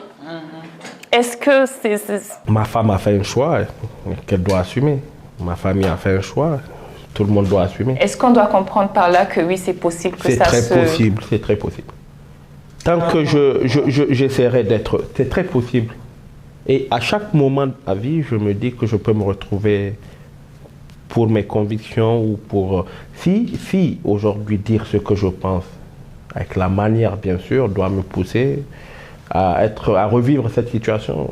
Est-ce que c'est... Ma femme a fait un choix qu'elle doit assumer. Ma famille a fait un choix. Tout le monde doit assumer. Est-ce qu'on doit comprendre par là que oui, c'est possible que ça se... C'est très possible, c'est très possible. Tant que j'essaierai d'être... C'est très possible. Et à chaque moment de ma vie, je me dis que je peux me retrouver pour mes convictions ou pour... Si aujourd'hui dire ce que je pense, avec la manière bien sûr, doit me pousser à revivre cette situation.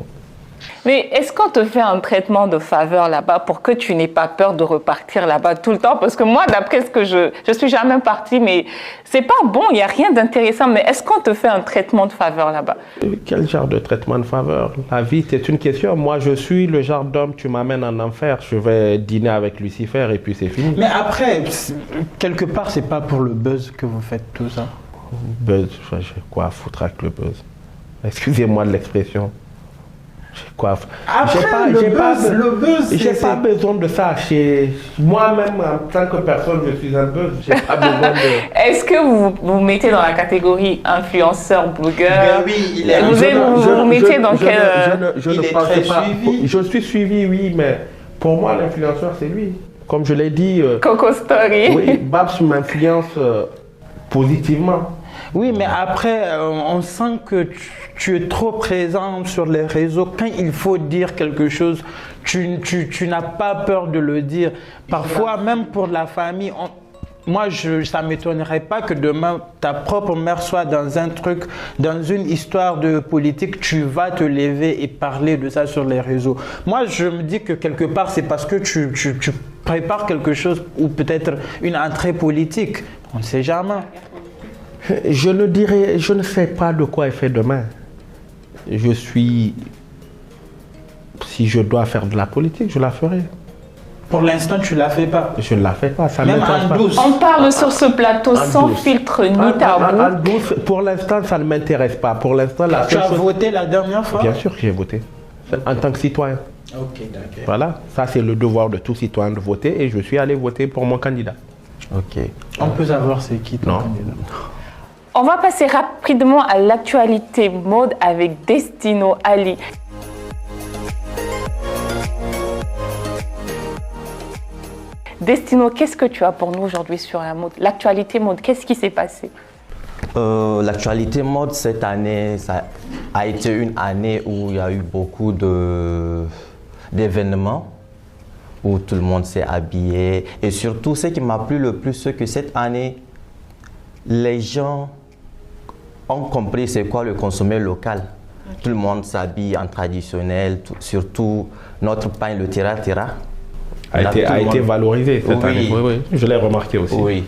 Mais est-ce qu'on te fait un traitement de faveur là-bas pour que tu n'aies pas peur de repartir là-bas tout le temps? Parce que moi, d'après ce que je suis jamais partie, mais c'est pas bon, il n'y a rien d'intéressant. Mais est-ce qu'on te fait un traitement de faveur là-bas? Quel genre de traitement de faveur? La vie, c'est une question. Moi, je suis le genre d'homme, tu m'amènes en enfer, je vais dîner avec Lucifer et puis c'est fini. Mais après, quelque part, c'est pas pour le buzz que vous faites tout ça. Buzz, j'ai quoi à foutre avec le buzz? Excusez-moi de l'expression. J'ai quoi Après, le buzz, j'ai pas besoin de ça. Moi-même, en tant que personne, je suis un buzz. J'ai pas besoin de... Est-ce que vous vous mettez dans la catégorie influenceur, blogueur? Ben oui, il est... Vous mettez dans quel... Je ne pense pas. Suivi. Je suis suivi, oui, mais pour moi, l'influenceur, c'est lui. Comme je l'ai dit... Coco Story. Oui, Babs m'influence positivement. Oui, mais après, on sent que tu es trop présent sur les réseaux. Quand il faut dire quelque chose, tu n'as pas peur de le dire. Parfois, même pour la famille, moi, ça ne m'étonnerait pas que demain, ta propre mère soit dans un truc, dans une histoire de politique, tu vas te lever et parler de ça sur les réseaux. Moi, je me dis que quelque part, c'est parce que tu prépares quelque chose ou peut-être une entrée politique. On ne sait jamais. Je ne sais pas de quoi est fait demain. Si je dois faire de la politique, je la ferai. Pour l'instant, tu ne la fais pas. Je ne la fais pas, ça même m'intéresse pas. douce. On parle sur ce plateau sans filtre ni tabou. En douce, pour l'instant, ça ne m'intéresse pas. Pour l'instant, Tu as voté la dernière fois? Bien sûr que j'ai voté. En tant que citoyen. Ok, d'accord. Voilà, ça c'est le devoir de tout citoyen de voter et je suis allé voter pour mon candidat. Ok. On peut savoir c'est qui ton Non. candidat? On va passer rapidement à l'actualité mode avec Destino Ali. Destino, qu'est-ce que tu as pour nous aujourd'hui sur la mode? L'actualité mode, qu'est-ce qui s'est passé? L'actualité mode cette année, ça a été une année où il y a eu beaucoup d'événements, où tout le monde s'est habillé. Et surtout, ce qui m'a plu le plus, c'est que cette année, les gens ont compris c'est quoi le consommer local. Tout le monde s'habille en traditionnel, surtout notre pain, le tira-tira. A été valorisé cette année. Oui, oui, je l'ai remarqué aussi. Oui.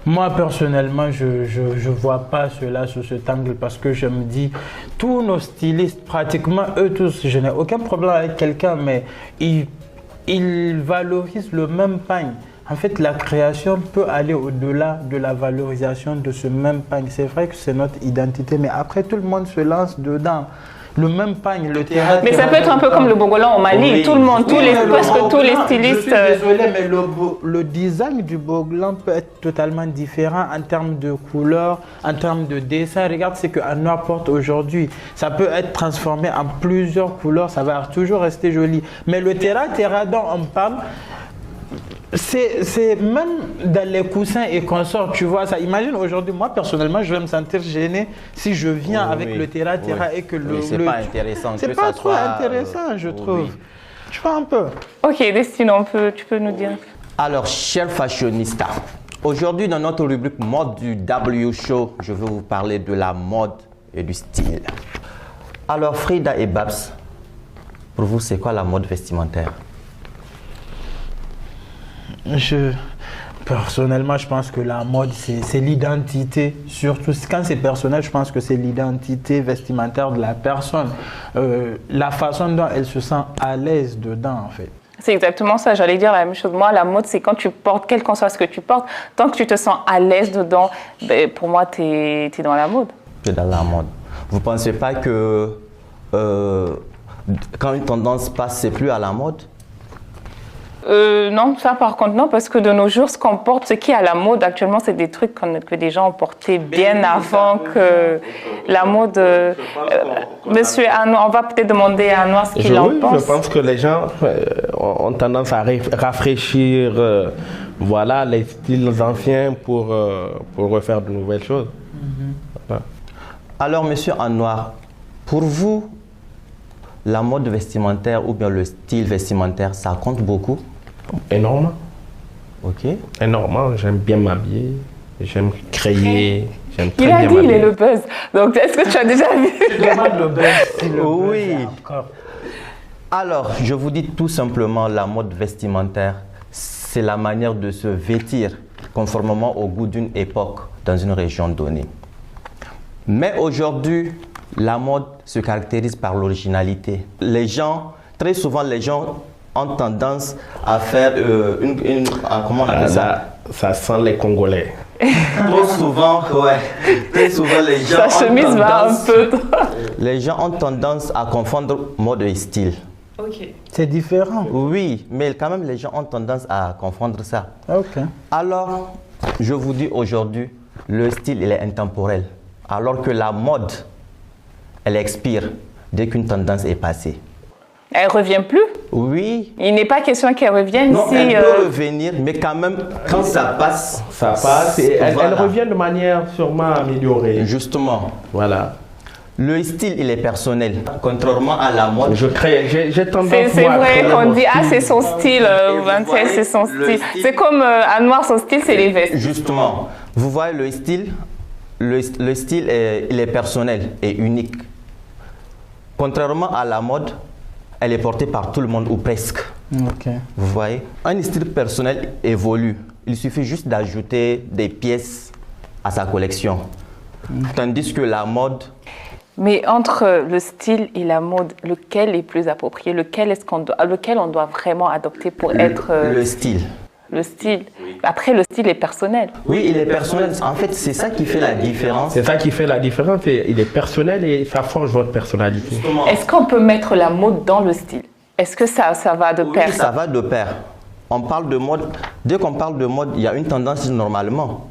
Moi, personnellement, je ne vois pas cela sous cet angle parce que je me dis, tous nos stylistes, pratiquement eux tous, je n'ai aucun problème avec quelqu'un, mais ils valorisent le même pain. En fait, la création peut aller au-delà de la valorisation de ce même pain. C'est vrai que c'est notre identité, mais après, tout le monde se lance dedans. Le même pain, le théâtre. Mais ça peut être un peu comme le bogolan au Mali. Oui. Tout le monde, presque tous les stylistes. Je suis désolé, mais le design du bogolan peut être totalement différent en termes de couleur, en termes de dessin. Regarde ce qu'un noir porte aujourd'hui. Ça peut être transformé en plusieurs couleurs, ça va toujours rester joli. Mais le terra dont on parle, c'est même dans les coussins et consorts, tu vois ça. Imagine aujourd'hui, moi personnellement, je vais me sentir gêné si je viens avec le terra et que c'est pas intéressant. C'est pas trop intéressant, je trouve. Oui. Tu vois un peu. Ok, Destino, tu peux nous dire. Alors, chers fashionistas, aujourd'hui dans notre rubrique mode du W Show, je vais vous parler de la mode et du style. Alors, Frida et Babs, pour vous, c'est quoi la mode vestimentaire? Personnellement, je pense que la mode, c'est l'identité. Surtout quand c'est personnel, je pense que c'est l'identité vestimentaire de la personne. La façon dont elle se sent à l'aise dedans, en fait. C'est exactement ça, j'allais dire la même chose. Moi, la mode, c'est quand tu portes, quel qu'en soit ce que tu portes, tant que tu te sens à l'aise dedans, ben, pour moi, tu es dans la mode. Tu es dans la mode. Vous ne pensez pas que quand une tendance passe, c'est plus à la mode? Non, ça par contre non, parce que de nos jours, ce qu'on porte, ce qui est à la mode actuellement, c'est des trucs que des gens ont portés bien avant que la mode. Monsieur Anouar, on va peut-être demander à Anouar ce qu'il en pense. Je pense que les gens ont tendance à rafraîchir voilà, les styles anciens pour refaire de nouvelles choses. Voilà. Alors, monsieur Anouar, pour vous, la mode vestimentaire ou bien le style vestimentaire, ça compte beaucoup? Énormément. Ok. Énormément. J'aime bien m'habiller. J'aime créer. J'aime très Il a bien dit il est m'habiller. le buzz. Donc, est-ce que tu as déjà vu? Oui. Alors, je vous dis tout simplement, la mode vestimentaire, c'est la manière de se vêtir conformément au goût d'une époque dans une région donnée. Mais aujourd'hui, la mode se caractérise par l'originalité. Très souvent, les gens ont tendance à faire comment on appelle ça? Ça sent les Congolais. Trop souvent, ouais. Très souvent, les gens Sa chemise va un peu. Les gens ont tendance à confondre mode et style. Ok. C'est différent. Oui, mais quand même, les gens ont tendance à confondre ça. Ok. Alors, je vous dis aujourd'hui, le style, il est intemporel. Alors que la mode, elle expire dès qu'une tendance est passée. Elle revient plus? Oui. Il n'est pas question qu'elle revienne Non, si... elle peut revenir, mais quand même, quand ça passe... Ça passe et elle voilà. revient de manière sûrement améliorée. Justement. Voilà. Le style, il est personnel. Contrairement à la mode, J'ai tendance C'est moi, à vrai créer qu'on mon dit, ah, style. c'est son style, Et vous 27, voyez, c'est son le style. style- C'est comme à Noir, son style, c'est les vestes. justement, vous voyez le style, le style, il est personnel et unique. Contrairement à la mode, elle est portée par tout le monde ou presque. Ok. Vous voyez, un style personnel évolue. Il suffit juste d'ajouter des pièces à sa collection. Tandis que la mode, Mais entre le style et la mode, lequel est plus approprié? Lequel on doit vraiment adopter pour être le style. le style? Après, le style est personnel. Oui, il est personnel. En fait, c'est ça qui fait la différence. C'est ça qui fait la différence. Il est personnel et ça forge votre personnalité. Est-ce qu'on peut mettre la mode dans le style? Est-ce que ça va de Oui, pair? ça va de pair. On parle de mode. Dès qu'on parle de mode, il y a une tendance normalement.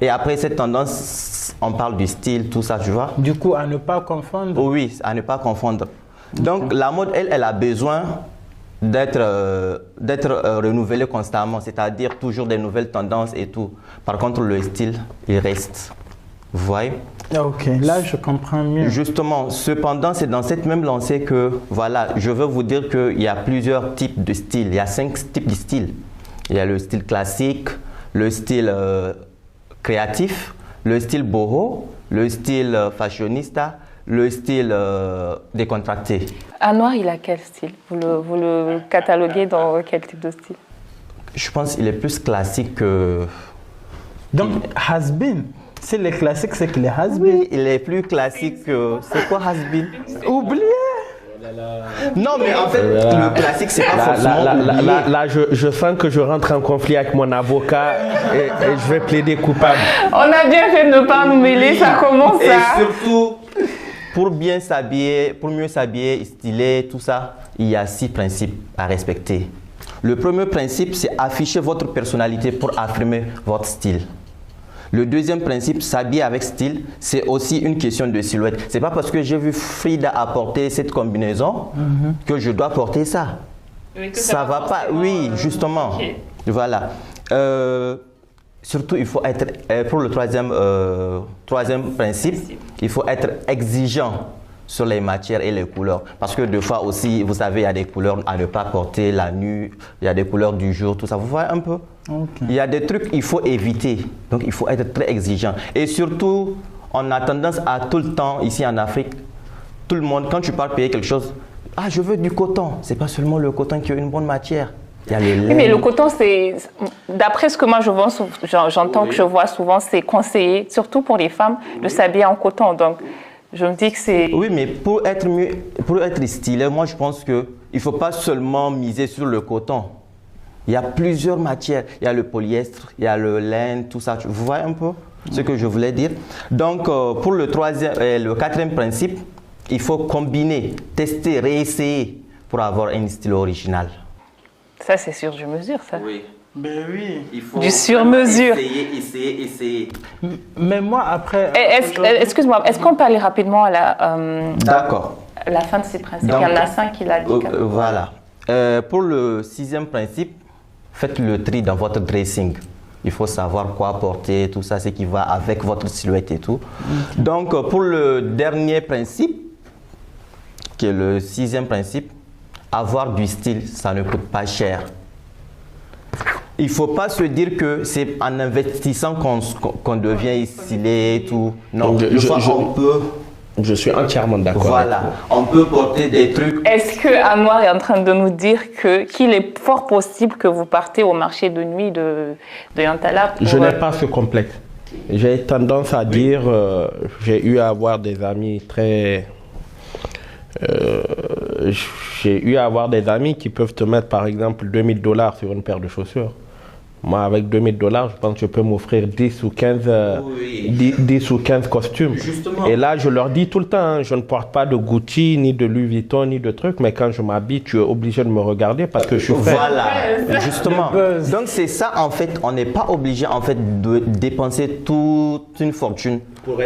Et après cette tendance, on parle du style, tout ça, tu vois. Du coup, à ne pas confondre. Oui, à ne pas confondre. Donc la mode, elle a besoin d'être renouvelée constamment, c'est-à-dire toujours des nouvelles tendances et tout. Par contre, le style, il reste. Vous voyez? Ah, ok, là je comprends mieux. Justement, cependant, c'est dans cette même lancée que, voilà, je veux vous dire qu'il y a plusieurs types de styles. Il y a 5 types de styles. Il y a le style classique, le style créatif, le style boho, le style fashionista, le style décontracté. À Noir, il a quel style? Vous le cataloguez dans quel type de style? Je pense qu'il est plus classique que... Donc, has-been. C'est les classiques, c'est que les has-been. Oui, il est plus classique que... C'est quoi has-been? Oubliez. Non, mais en fait, le classique, c'est pas forcément oublié. Là, je sens que je rentre en conflit avec mon avocat et je vais plaider coupable. On a bien fait de ne pas nous mêler, ça commence Et à... surtout, pour bien s'habiller, pour mieux s'habiller, styler, tout ça, il y a 6 principes à respecter. Le premier principe, c'est afficher votre personnalité pour affirmer votre style. Le deuxième principe, s'habiller avec style, c'est aussi une question de silhouette. C'est pas parce que j'ai vu Frida apporter cette combinaison que je dois porter ça. Ça va pas. Oui, justement. Ok. Voilà. Surtout, il faut être, pour le troisième principe, il faut être exigeant sur les matières et les couleurs. Parce que des fois aussi, vous savez, il y a des couleurs à ne pas porter la nuit, il y a des couleurs du jour, tout ça. Vous voyez un peu? Ok. Il y a des trucs qu'il faut éviter. Donc, il faut être très exigeant. Et surtout, on a tendance à tout le temps, ici en Afrique, tout le monde, quand tu parles payer quelque chose, ah, je veux du coton. C'est pas seulement le coton qui est une bonne matière. Il y a le lait. Oui, mais le coton, c'est... D'après ce que moi j'entends, que je vois souvent, c'est conseillé, surtout pour les femmes, de s'habiller en coton. Donc, je me dis que c'est... Oui, mais pour être mieux, pour être stylé, moi je pense qu'il ne faut pas seulement miser sur le coton. Il y a plusieurs matières. Il y a le polyestre, il y a le laine, tout ça. Vous voyez un peu ce que je voulais dire? Donc, pour le quatrième principe, il faut combiner, tester, réessayer pour avoir un style original. Ça, c'est sur du mesure, ça. Oui. Ben oui. Il faut Du sur-mesure. Essayer. Mais moi, après. Excuse-moi, est-ce qu'on peut aller rapidement à D'accord. la fin de ces principes? Donc, Il y en a 5 qu'il a dit. Voilà. Pour le 6e principe, faites le tri dans votre dressing. Il faut savoir quoi porter, tout ça, ce qui va avec votre silhouette et tout. Donc, pour le dernier principe, qui est le 6e principe, avoir du style, ça ne coûte pas cher. Il ne faut pas se dire que c'est en investissant qu'on devient stylé et tout. Non, on peut... Je suis entièrement d'accord. Voilà, on peut porter des trucs. Est-ce que Anouar est en train de nous dire qu'il est fort possible que vous partez au marché de nuit de Yantala pour... Je n'ai pas ce complexe. J'ai tendance à dire, j'ai eu à avoir des amis j'ai eu à avoir des amis qui peuvent te mettre par exemple $2000 sur une paire de chaussures. Moi, avec $2000, je pense que je peux m'offrir 10 ou 15 costumes. Justement. Et là, je leur dis tout le temps, hein, je ne porte pas de Gucci, ni de Louis Vuitton, ni de trucs, mais quand je m'habille, tu es obligé de me regarder parce que je suis fait. Voilà, justement. Donc c'est ça, en fait, on n'est pas obligé en fait de dépenser toute une fortune pour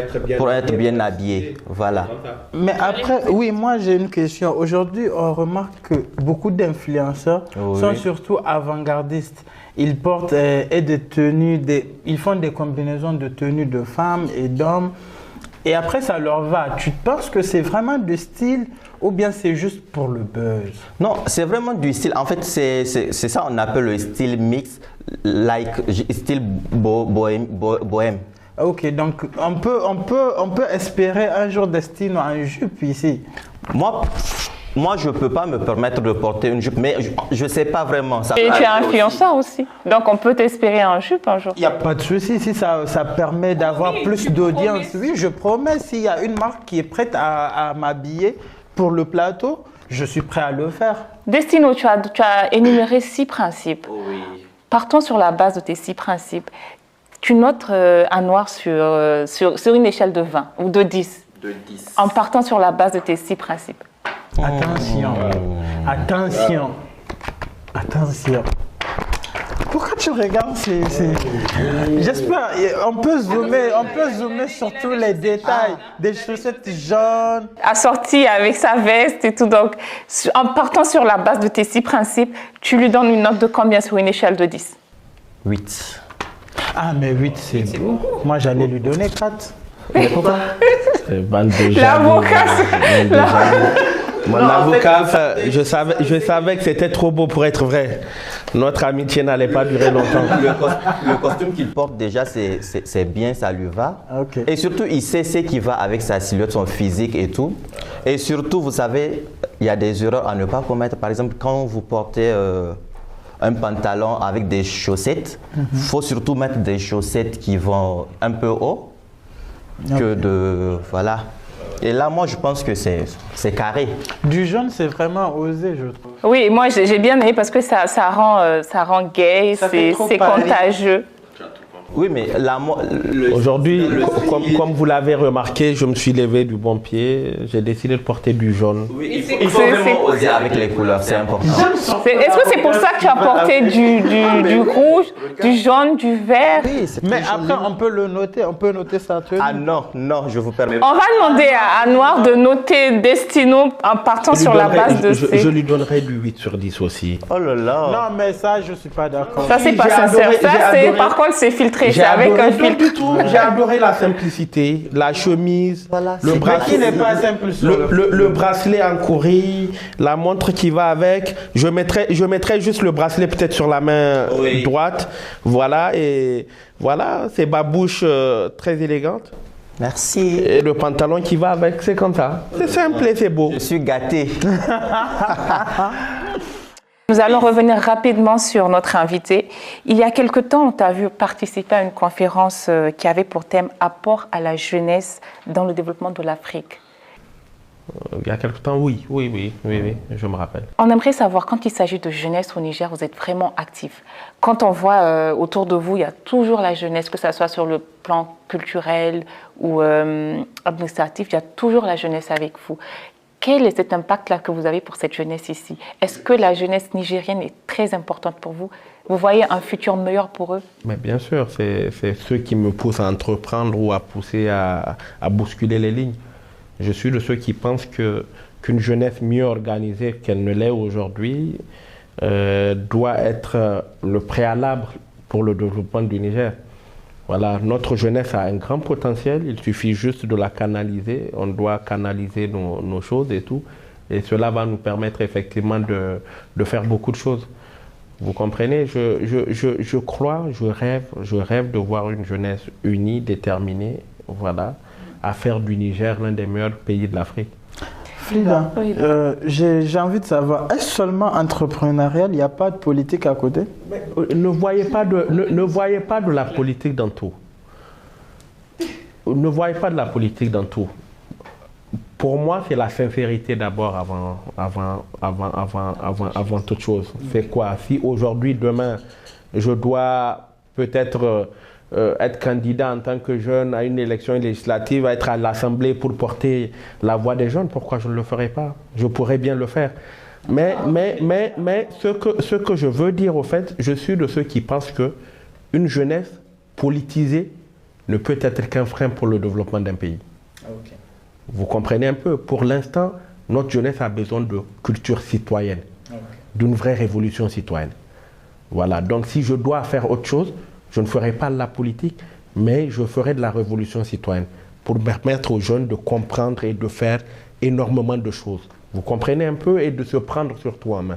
être bien habillé. Voilà. Mais après, oui, moi j'ai une question. Aujourd'hui, on remarque que beaucoup d'influenceurs sont surtout avant-gardistes. Ils portent des tenues, ils font des combinaisons de tenues de femmes et d'hommes. Et après, ça leur va. Tu penses que c'est vraiment du style ou bien c'est juste pour le buzz? Non, c'est vraiment du style. En fait, c'est ça on appelle le style mix, style bohème. Ok, donc on peut espérer un jour Destino en jupe ici. Moi, je ne peux pas me permettre de porter une jupe, mais je ne sais pas vraiment. Ça et tu es influenceur aussi. Donc, on peut t'espérer en jupe un jour. Il n'y a pas de souci si ça permet d'avoir plus d'audience. Oui, je promets, s'il y a une marque qui est prête à m'habiller pour le plateau, je suis prêt à le faire. Destino, tu as énuméré 6 principes. Oui. Partons sur la base de tes 6 principes. Tu notes Anouar sur une échelle de 20 ou de 10. De 10. En partant sur la base de tes 6 principes. Attention, attention. Pourquoi tu regardes J'espère, on peut zoomer sur tous les détails. Des chaussettes jaunes. Assorti avec sa veste et tout. Donc, en partant sur la base de tes 6 principes, tu lui donnes une note de combien sur une échelle de 10? 8. Ah, mais 8, c'est beau. Moi, j'allais lui donner 4. Mais pourquoi? L'avocat, Mon avocat, je savais que c'était trop beau pour être vrai. Notre amitié n'allait pas durer longtemps. Le costume qu'il porte déjà, c'est bien, ça lui va. Okay. Et surtout, il sait ce qui va avec sa silhouette, son physique et tout. Et surtout, vous savez, il y a des erreurs à ne pas commettre. Par exemple, quand vous portez un pantalon avec des chaussettes, il faut surtout mettre des chaussettes qui vont un peu haut. Que de... Voilà. Et là, moi, je pense que c'est carré. Du jaune, c'est vraiment osé, je trouve. Oui, moi, j'ai bien aimé parce que ça rend gay, c'est contagieux. Oui, mais aujourd'hui, comme vous l'avez remarqué, je me suis levé du bon pied. J'ai décidé de porter du jaune. Oui, il faut vraiment oser avec les couleurs, c'est important. Est-ce que c'est pour ça que tu as porté du rouge, du jaune, du vert? Oui, mais après, on peut le noter, on peut noter sa tenue. Ah non, je vous permets. On va demander à Anouar de noter Destino en partant sur la base de ces... Je lui donnerai du 8 sur 10 aussi. Oh là là. Non, mais ça, je ne suis pas d'accord. Ça, c'est pas sincère. Par contre, c'est filtré. C'est avec un filtre. J'ai adoré la simplicité, la chemise, voilà, le bracelet, n'est pas simple le bracelet en courrier, la montre qui va avec. Je mettrai juste le bracelet peut-être sur la main droite. Voilà, et voilà, c'est babouche très élégante. Merci. Et le pantalon qui va avec, c'est comme ça. C'est simple et c'est beau. Je suis gâté. Nous allons revenir rapidement sur notre invité. Il y a quelque temps, on t'a vu participer à une conférence qui avait pour thème « Apport à la jeunesse dans le développement de l'Afrique ». Il y a quelque temps, oui, je me rappelle. On aimerait savoir, quand il s'agit de jeunesse au Niger, vous êtes vraiment actif. Quand on voit autour de vous, il y a toujours la jeunesse, que ce soit sur le plan culturel ou administratif, il y a toujours la jeunesse avec vous. Quel est cet impact-là que vous avez pour cette jeunesse ici? Est-ce que la jeunesse nigérienne est très importante pour vous? Vous voyez un futur meilleur pour eux? Mais bien sûr, c'est ceux qui me poussent à entreprendre ou à pousser à bousculer les lignes. Je suis de ceux qui pensent qu'une jeunesse mieux organisée qu'elle ne l'est aujourd'hui doit être le préalable pour le développement du Niger. Voilà, notre jeunesse a un grand potentiel, il suffit juste de la canaliser. On doit canaliser nos choses et tout. Et cela va nous permettre effectivement de faire beaucoup de choses. Vous comprenez? Je crois, je rêve de voir une jeunesse unie, déterminée, voilà, à faire du Niger l'un des meilleurs pays de l'Afrique. Frida, j'ai envie de savoir, est-ce seulement entrepreneurial, il n'y a pas de politique à côté? Ne voyez pas de la politique dans tout. Ne voyez pas de la politique dans tout. Pour moi, c'est la sincérité d'abord avant toute chose. C'est quoi? Si aujourd'hui, demain, je dois peut-être être candidat en tant que jeune à une élection législative, être à l'Assemblée pour porter la voix des jeunes, pourquoi je ne le ferais pas? Je pourrais bien le faire. Mais ce que je veux dire, au fait, je suis de ceux qui pensent qu'une jeunesse politisée ne peut être qu'un frein pour le développement d'un pays. Okay. Vous comprenez un peu? Pour l'instant, notre jeunesse a besoin de culture citoyenne, d'une vraie révolution citoyenne. Voilà, donc si je dois faire autre chose, je ne ferai pas de la politique, mais je ferai de la révolution citoyenne pour permettre aux jeunes de comprendre et de faire énormément de choses. Vous comprenez un peu, et de se prendre surtout en main.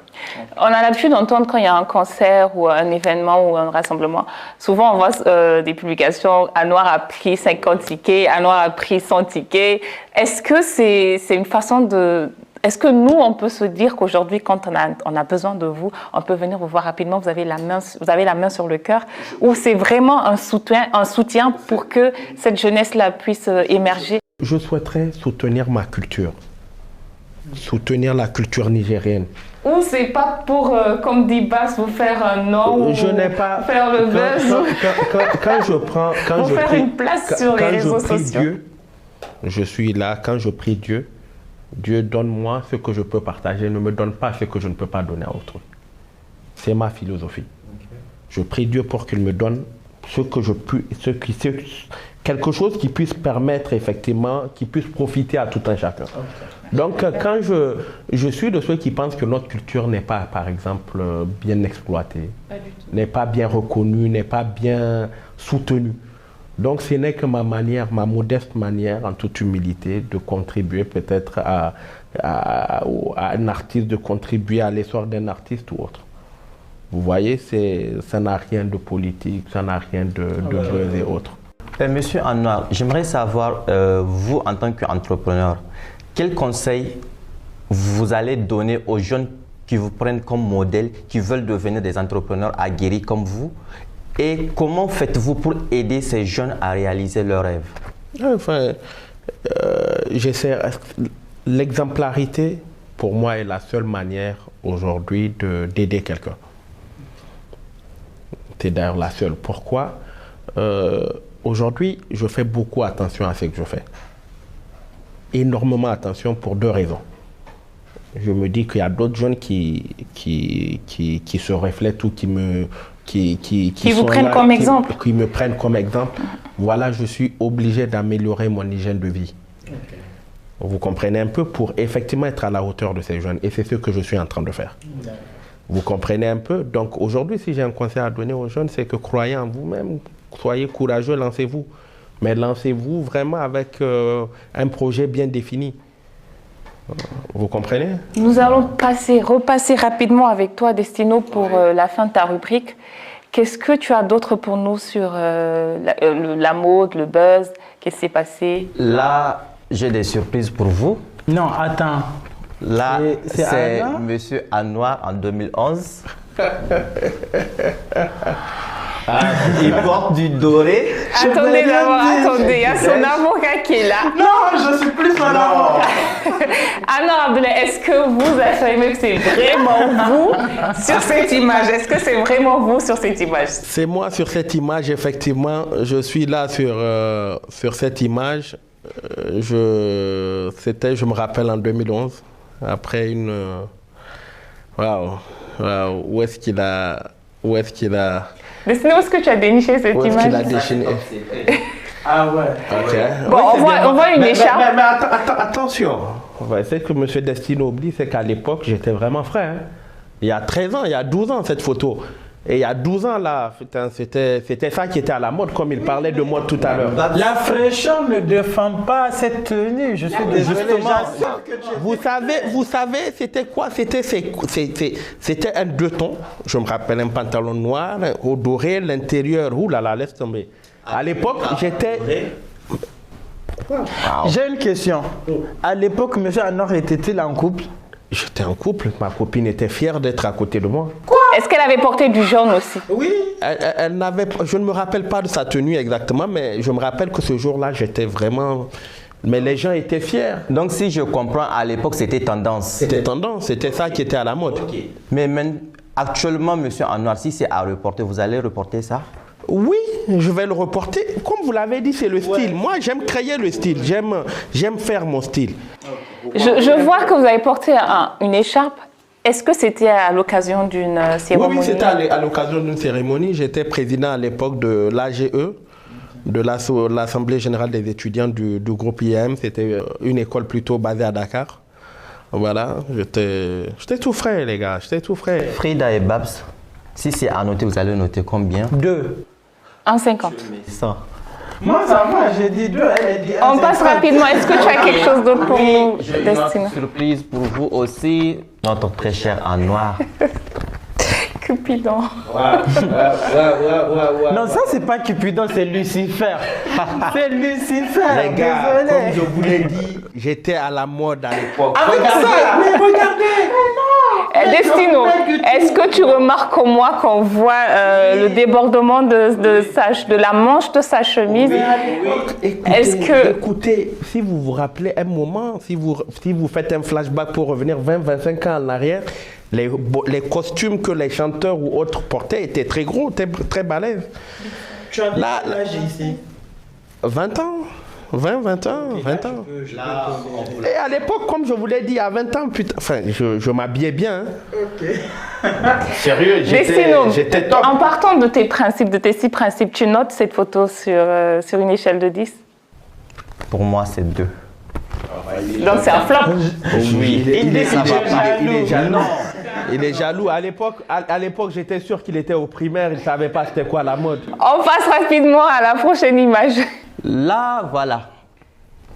On a l'habitude d'entendre quand il y a un concert ou un événement ou un rassemblement. Souvent, on voit des publications, Anouar a pris 50 tickets, Anouar a pris 100 tickets. Est-ce que c'est une façon de... Est-ce que nous, on peut se dire qu'aujourd'hui, quand on a besoin de vous, on peut venir vous voir rapidement, vous avez la main sur le cœur, ou c'est vraiment un soutien pour que cette jeunesse-là puisse émerger? Je souhaiterais soutenir ma culture. Soutenir la culture nigérienne. Ou c'est pas pour, comme dit Bass, vous faire un nom, je n'ai pas faire le buzz, quand je prends, quand pour je faire prie, une place sur les réseaux sociaux. Dieu, je suis là, quand je prie Dieu, Dieu donne-moi ce que je peux partager, ne me donne pas ce que je ne peux pas donner à autrui. C'est ma philosophie. Okay. Je prie Dieu pour qu'il me donne ce que je puis, quelque chose qui puisse permettre effectivement, qui puisse profiter à tout un chacun. Okay. Donc quand je suis de ceux qui pensent que notre culture n'est pas, par exemple, bien exploitée, n'est pas bien reconnue, n'est pas bien soutenue. Donc ce n'est que ma manière, ma modeste manière, en toute humilité, de contribuer peut-être à un artiste, de contribuer à l'essor d'un artiste ou autre. Vous voyez, ça n'a rien de politique, ça n'a rien de buzz et autres. Monsieur Anouar, j'aimerais savoir, vous en tant qu'entrepreneur, quel conseil vous allez donner aux jeunes qui vous prennent comme modèle, qui veulent devenir des entrepreneurs aguerris comme vous? Et comment faites-vous pour aider ces jeunes à réaliser leurs rêves? Enfin, j'essaie. L'exemplarité, pour moi, est la seule manière aujourd'hui d'aider quelqu'un. C'est d'ailleurs la seule. Pourquoi? Aujourd'hui, je fais beaucoup attention à ce que je fais. Énormément attention pour deux raisons. Je me dis qu'il y a d'autres jeunes qui se reflètent ou qui vous prennent comme exemple. Qui me prennent comme exemple. Voilà, je suis obligé d'améliorer mon hygiène de vie. Okay. Vous comprenez un peu, pour effectivement être à la hauteur de ces jeunes. Et c'est ce que je suis en train de faire. Okay. Vous comprenez un peu? Donc aujourd'hui, si j'ai un conseil à donner aux jeunes, c'est que croyez en vous-même, soyez courageux, lancez-vous. Mais lancez-vous vraiment avec un projet bien défini. Vous comprenez? Nous allons repasser rapidement avec toi, Destino, pour la fin de ta rubrique. Qu'est-ce que tu as d'autre pour nous sur la mode, le buzz? Qu'est-ce qui s'est passé? Là, j'ai des surprises pour vous. Non, attends. Là, c'est Monsieur Anouar en 2011. Il porte du doré. Attendez d'abord, attendez, il y a son avocat qui est là. Non, je suis plus son avocat. Alors, Abdoulaye, est-ce que vous affirmez que c'est vraiment vous sur cette image? Est-ce que c'est vraiment vous sur cette image? C'est moi sur cette image, effectivement. Je suis là sur cette image. Je me rappelle en 2011, après une... Waouh, où est-ce qu'il a... Destino, où est-ce que tu as déniché cette image? Où est-ce qu'il a déchiné? Ah ouais. Okay. Bon, on voit une écharpe. Mais attention. C'est que M. Destino oublie, c'est qu'à l'époque, j'étais vraiment frais. Hein. Il y a 13 ans, il y a 12 ans, cette photo. Et il y a 12 ans, là, putain, c'était ça qui était à la mode, comme il parlait de mode tout à l'heure. La fraîcheur ne défend pas cette tenue. Je suis désolé. Vous savez, c'était quoi? C'était un deux tons. Je me rappelle un pantalon noir, au doré, l'intérieur. Ouh là là, laisse tomber. À l'époque, j'étais... J'ai une question. À l'époque, M. Anor était-il en couple? J'étais en couple. Ma copine était fière d'être à côté de moi. Est-ce qu'elle avait porté du jaune aussi? Oui. Elle n'avait... Je ne me rappelle pas de sa tenue exactement, mais je me rappelle que ce jour-là, j'étais vraiment... Mais les gens étaient fiers. Donc, si je comprends, à l'époque, c'était tendance. C'était tendance, c'était ça qui était à la mode. Okay. Mais actuellement, monsieur Anouar, si c'est à reporter, vous allez reporter ça? Oui, je vais le reporter. Comme vous l'avez dit, c'est le style. Moi, j'aime créer le style. J'aime faire mon style. Je vois que vous avez porté une écharpe. Est-ce que c'était à l'occasion d'une cérémonie? Oui, c'était à l'occasion d'une cérémonie. J'étais président à l'époque de l'AGE, de l'Assemblée Générale des étudiants du groupe IAM. C'était une école plutôt basée à Dakar. Voilà, j'étais tout frais, les gars. J'étais tout frais. Frida et Babs, si c'est à noter, vous allez noter combien? 2. 1,50. Ça. Moi, ça va, j'ai dit 2, elle a dit 1,50. On passe rapidement. Est-ce que tu as quelque chose d'autre pour nous, J'ai une Destiny? autre surprise pour vous aussi. Notre très cher Anouar. Cupidon. Non, ça, c'est pas Cupidon, c'est Lucifer. C'est Lucifer. Les gars, désolé. comme je vous l'ai dit, j'étais à la mode à l'époque. Avec ça, mais regardez. Destino, est-ce que tu remarques comme moi qu'on voit le débordement de la manche de sa chemise? Écoutez, si vous vous rappelez un moment, si vous faites un flashback pour revenir 20-25 ans en arrière, les costumes que les chanteurs ou autres portaient étaient très gros, très balèzes. Tu as l'âge ici? 20 ans. 20 ans. Et à l'époque, comme je vous l'ai dit, à 20 ans, putain, enfin, je m'habillais bien. Hein. Ok. Sérieux, j'étais top. En partant de tes principes, de tes 6 principes, tu notes cette photo sur une échelle de 10? Pour moi, c'est 2. Donc c'est un flop. Oui, Il est jaloux. Il est jaloux. À l'époque, j'étais sûr qu'il était au primaire, il ne savait pas c'était quoi la mode. On passe rapidement à la prochaine image. Là, voilà.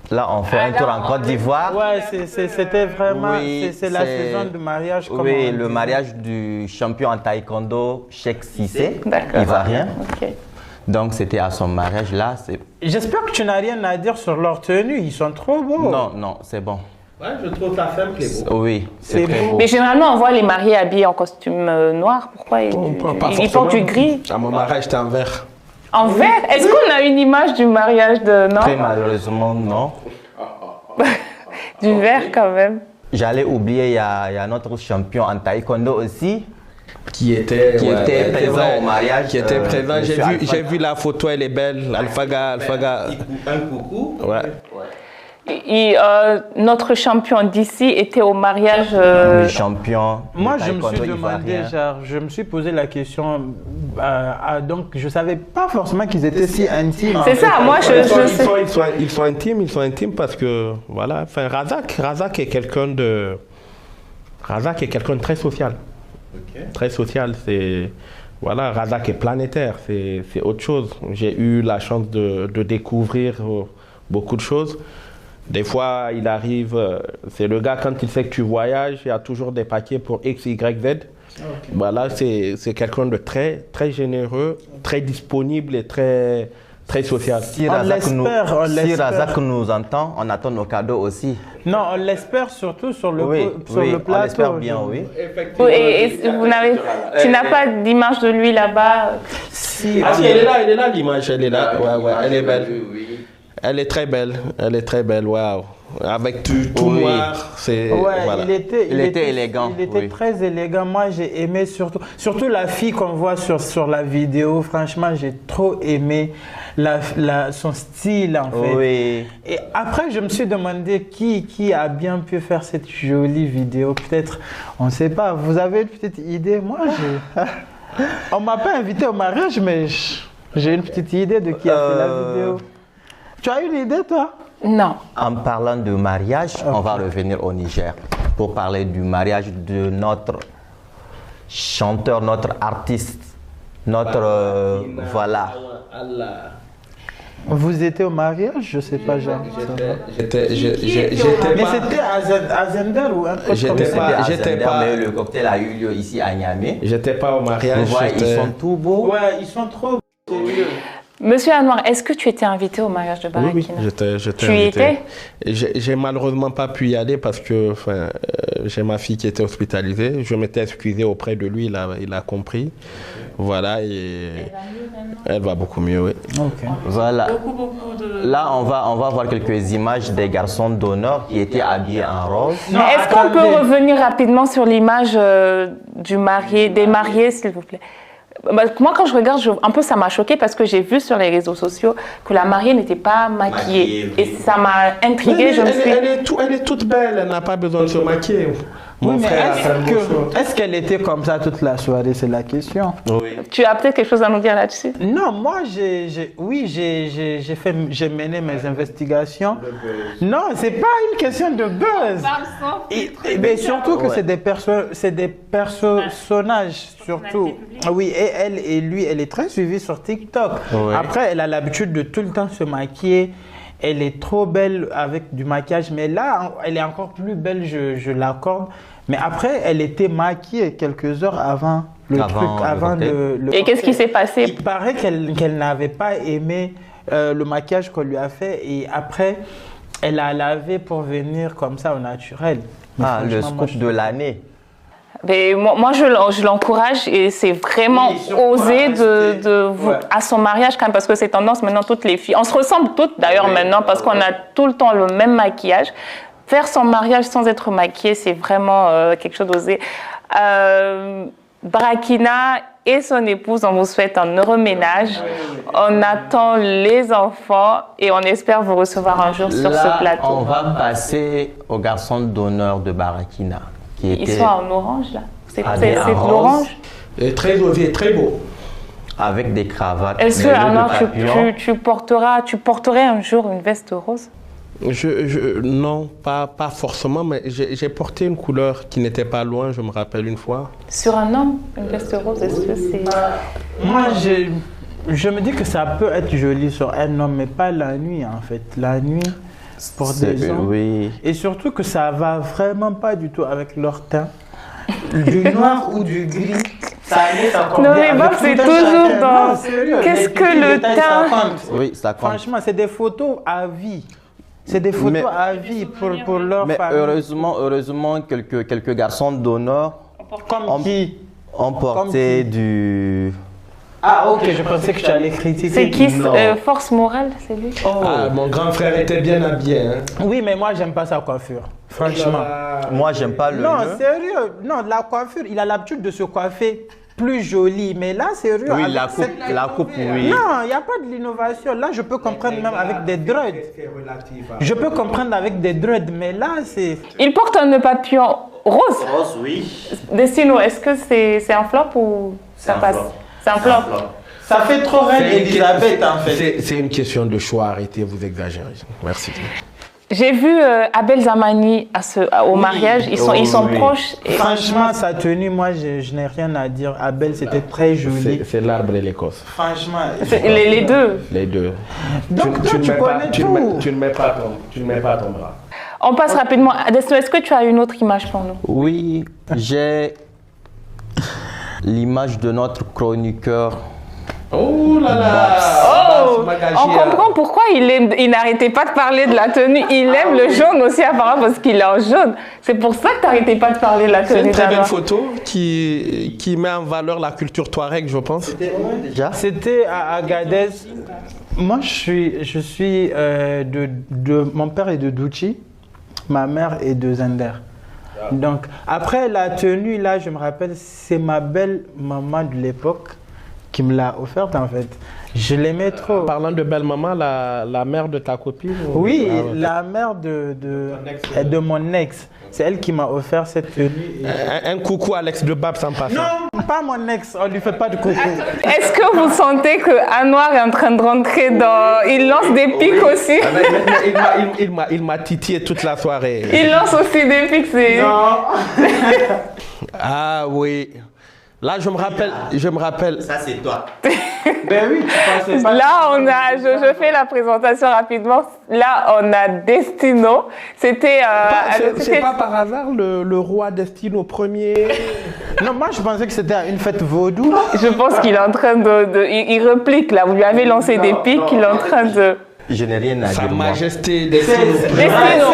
Là, on fait un tour en Côte d'Ivoire. Ouais, c'était vraiment... Oui, c'est la saison de mariage. Comme oui, on le dit. mariage du champion en taekwondo, Cheikh Cissé, D'accord. ivoirien. Ok. Donc, c'était à son mariage là. J'espère que tu n'as rien à dire sur leur tenue. Ils sont trop beaux. Non, c'est bon. Ouais, je trouve ça simple et beau. Oui, c'est très beau. Mais généralement, on voit les mariés habillés en costume noir. Pourquoi ils portent du gris? À mon mariage, j'étais en vert. En vert? Est-ce qu'on a une image du mariage de... Non? Très malheureusement, non. Du vert quand même. J'allais oublier, il y a notre champion en taekwondo aussi. Qui était présent au mariage. Qui était présent. Monsieur J'ai vu la photo, elle est belle. Alphaga. Un coucou. Ouais. Et, notre champion d'ici était au mariage... Le champion. Moi, de je me suis taekwondo demandé, ivoirien. genre, je me suis posé la question, donc je ne savais pas forcément qu'ils étaient si intimes. C'est ça, moi je sais. Ils sont intimes parce que, voilà, enfin, Razak est quelqu'un de très social. Okay. Très social, c'est... Voilà, Razak est planétaire, c'est autre chose. J'ai eu la chance de découvrir beaucoup de choses. Des fois, il arrive, c'est le gars, quand il sait que tu voyages, il y a toujours des paquets pour X, Y, Z. Okay. Voilà, c'est quelqu'un de très, très généreux, très disponible et très, très social. Si Razak nous entend, on attend nos cadeaux aussi. Non, on l'espère surtout sur le, sur le plateau. On l'espère bien, oui. Tu n'as pas d'image de lui là-bas? Si, elle est là l'image, elle est là. Ouais, elle est belle. Elle est très belle, waouh. Avec tout noir, c'est... Ouais, voilà. il était élégant. Il était très élégant. Moi, j'ai aimé surtout la fille qu'on voit sur la vidéo. Franchement, j'ai trop aimé son style, en fait. Oui. Et après, je me suis demandé qui a bien pu faire cette jolie vidéo. Peut-être, on ne sait pas. Vous avez une petite idée? Moi, on ne m'a pas invité au mariage, mais j'ai une petite idée de qui a fait la vidéo. Tu as une idée, toi? Non. En parlant de mariage, on va revenir au Niger pour parler du mariage de notre chanteur, notre artiste notre... voilà. Vous étiez au mariage? Je sais pas, Jean. Mais Mais c'était à Zender ou un truc comme ça? J'étais pas... Mais le cocktail a eu lieu ici à Niamey. J'étais pas au mariage. Vous voyez, ils sont tout beaux. Ouais, ils sont trop sérieux. Monsieur Anouar, est-ce que tu étais invité au mariage de Barakina? Oui, j'étais Tu y invité. étais? J'ai malheureusement pas pu y aller parce que j'ai ma fille qui était hospitalisée. Je m'étais excusé auprès de lui, il a compris. Voilà, et elle va beaucoup mieux, oui. Ok. Voilà. Là, on va voir quelques images des garçons d'honneur qui étaient habillés en rose. Non, Est-ce qu'on peut attendez. revenir rapidement sur l'image des mariés, s'il vous plaît? Bah, moi, quand je regarde, un peu ça m'a choqué parce que j'ai vu sur les réseaux sociaux que la mariée n'était pas maquillée. Maquillée, oui. Et ça m'a intriguée. Elle est toute belle, elle n'a pas besoin de se maquiller. Mon Oui, mais frère a fait un beau choix. est-ce qu'elle était comme ça toute la soirée? C'est la question. Oui. Tu as peut-être quelque chose à nous dire là-dessus? Non, moi, j'ai mené mes investigations. Non, c'est pas une question de buzz. Mais surtout que c'est des personnages, surtout. Oui, et elle et lui, elle est très suivie sur TikTok. Oui. Après, elle a l'habitude de tout le temps se maquiller. Elle est trop belle avec du maquillage, mais là, elle est encore plus belle, je l'accorde. Mais après, elle était maquillée quelques heures avant avant le Et qu'est-ce qui s'est passé? Il paraît qu'elle n'avait pas aimé le maquillage qu'on lui a fait et après, elle a lavé pour venir comme ça au naturel. Mais Ah, le franchement, moi, scoop de l'année. Mais moi, je l'encourage et c'est vraiment Oui, surtout osé ouais. à son mariage quand même parce que c'est tendance maintenant toutes les filles. On se ressemble toutes d'ailleurs maintenant parce qu'on a tout le temps le même maquillage. Faire son mariage sans être maquillée, c'est vraiment quelque chose d'osé. Barakina et son épouse, on vous souhaite un heureux ménage. On attend les enfants et on espère vous recevoir un jour sur Là, ce plateau. on va passer aux garçons d'honneur de Barakina. Ils sont en orange là. C'est Habillés en de rose. l'orange. Et très osé, très beau. Avec des cravates. Est-ce que des nœuds de alors papillon. tu porterais un jour une veste rose? Non, pas forcément, mais j'ai porté une couleur qui n'était pas loin, je me rappelle une fois. Sur un homme, une veste rose, est-ce que c'est... Moi, je me dis que ça peut être joli sur un homme, mais pas la nuit en fait. La nuit, pour des hommes. Oui. Et surtout que ça va vraiment pas du tout avec leur teint. Du noir ou du gris. Ça Non mais Bob, c'est toujours dans... Qu'est-ce que le teint? Oui, ça compte. Franchement, c'est des photos à vie. C'est des photos Mais- à vie pour leur Mais famille. heureusement, quelques garçons d'honneur Comme qui? ont porté qui du... Ah ok, je pensais que tu allais critiquer. C'est qui? Non. Force morale, c'est lui? Oh. Ah, mon grand frère était bien habillé. Hein. Oui, mais moi, j'aime pas sa coiffure. Franchement. Moi, j'aime pas le... Non, sérieux. Non, la coiffure, il a l'habitude de se coiffer plus joli. Mais là, sérieux. Oui, avec la coupe, oui. Non, il n'y a pas de l'innovation. Là, je peux comprendre même avec des dreads. Je peux comprendre avec des dreads, mais là, c'est... Il porte un nœud papillon rose. Rose, oui. Destino, est-ce que c'est un flop ou ça un passe? flop. C'est un flop. Ça fait trop reine Elisabeth, en fait. C'est une question de choix, arrêtez, vous exagérez. Merci. J'ai vu Abel Zamani au mariage, ils sont oui. proches. Et Franchement, sa tenue, moi, je n'ai rien à dire. Abel, c'était très joli. C'est l'arbre et l'Écosse. Franchement. les deux. Les deux. Donc, toi, tu connais tout. Tu ne mets pas ton bras. On passe rapidement. Destino, est-ce que tu as une autre image pour nous? Oui, j'ai l'image de notre chroniqueur. Oh là là Oh, on comprend pourquoi il n'arrêtait pas de parler de la tenue. Il aime le jaune aussi apparemment parce qu'il est en jaune. C'est pour ça que tu n'arrêtais pas de parler de la C'est tenue une très belle d'Anouar. photo qui met en valeur la culture touareg, je pense. Déjà. C'était à Agadez. Moi, je suis mon père est de Douchi, ma mère est de Zender. Donc, après la tenue, là, je me rappelle, c'est ma belle maman de l'époque qui me l'a offerte en fait. Je l'aimais trop. Parlant de belle maman, la mère de ta copine ou- Oui, Ah, ouais. la mère de mon ex. C'est elle qui m'a offert cette tenue. Un coucou à Alex de Babs en passant. Non, pas mon ex, on lui fait pas de coucou. Est-ce que vous sentez que Anouar est en train de rentrer dans... Il lance des pics aussi. Il m'a titillé toute la soirée. Il lance aussi des pics. Non. Ah oui. Là, je me rappelle. Ça, c'est toi. Ben oui, tu pensais pas. Là, je fais la présentation rapidement. Là, on a Destino. C'était. C'est pas par hasard le roi Destino premier. Non, moi je pensais que c'était une fête vaudou. Je pense qu'il est en train il réplique là. Vous lui avez lancé des pics. Il est en train de. Je n'ai rien à Sa dire. moi. Majesté Destino. Destino,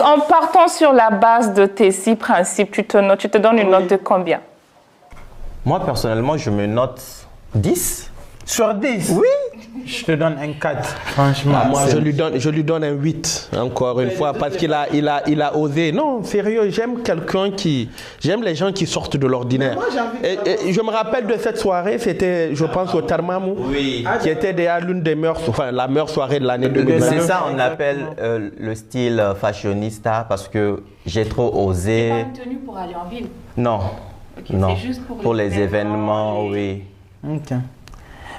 en partant sur la base de tes 6 principes, tu te donnes une note de combien? Moi, personnellement, je me note 10. Sur 10? Oui. Je te donne un 4, franchement. Moi, je lui donne un 8, encore une fois, parce qu'il a osé. Non, sérieux, j'aime les gens qui sortent de l'ordinaire. Et je me rappelle de cette soirée, c'était, je pense, au Tarmamou, qui était déjà l'une des la meilleure soirée de l'année 2020. C'est ça, on appelle le style fashionista, parce que j'ai trop osé. C'est pas une tenue pour aller en ville. Non, Ok, non. c'est juste Pour les événements, oui. Ok.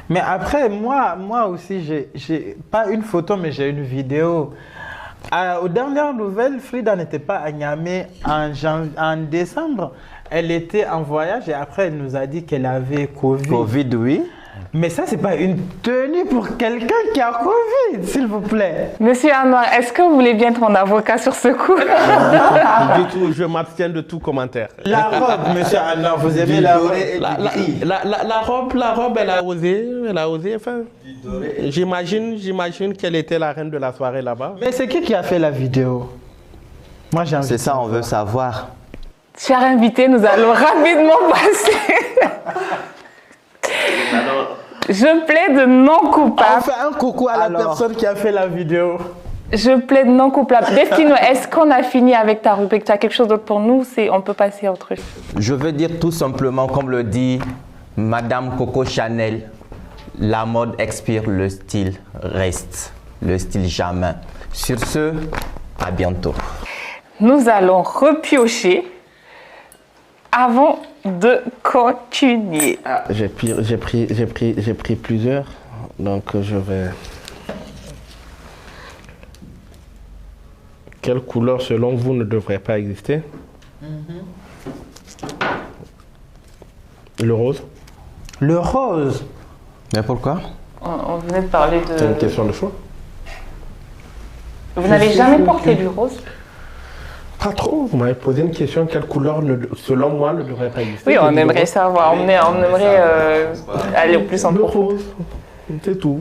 Mais après, moi aussi, j'ai pas une photo, mais j'ai une vidéo. Aux dernières nouvelles, Frida n'était pas à Niamey en décembre. Elle était en voyage et après, elle nous a dit qu'elle avait Covid. Covid, oui. Mais ça, c'est pas une tenue pour quelqu'un qui a Covid, s'il vous plaît. Monsieur Anouar, est-ce que vous voulez bien être mon avocat sur ce coup? Du tout, je m'abstiens de tout commentaire. La robe, monsieur Anna, vous aimez la robe? La robe, elle a osé, enfin. J'imagine qu'elle était la reine de la soirée là-bas. Mais c'est qui a fait la vidéo? Moi, j'ai envie C'est de ça, on savoir. veut savoir. Cher invité, nous allons rapidement passer. Je plaide non On coupable. fait un coucou à la personne qui a fait la vidéo. Je plaide non coupable. Destino, est-ce qu'on a fini avec ta rubrique? Tu as quelque chose d'autre pour nous? On peut passer à autre chose. Je veux dire tout simplement, comme le dit Madame Coco Chanel, la mode expire, le style reste. Le style jamais. Sur ce, à bientôt. Nous allons repiocher avant de continuer. J'ai pris plusieurs, donc je vais. Quelle couleur, selon vous, ne devrait pas exister? Le rose. Le rose. Mais pourquoi? On venait de parler C'est une de... question de choix. Vous n'avez jamais porté du rose? Pas trop. Vous m'avez posé une question. Quelle couleur, selon moi, ne devrait pas exister? Oui, on aimerait savoir. On aimerait aller plus en Le profondeur. rose. C'est tout.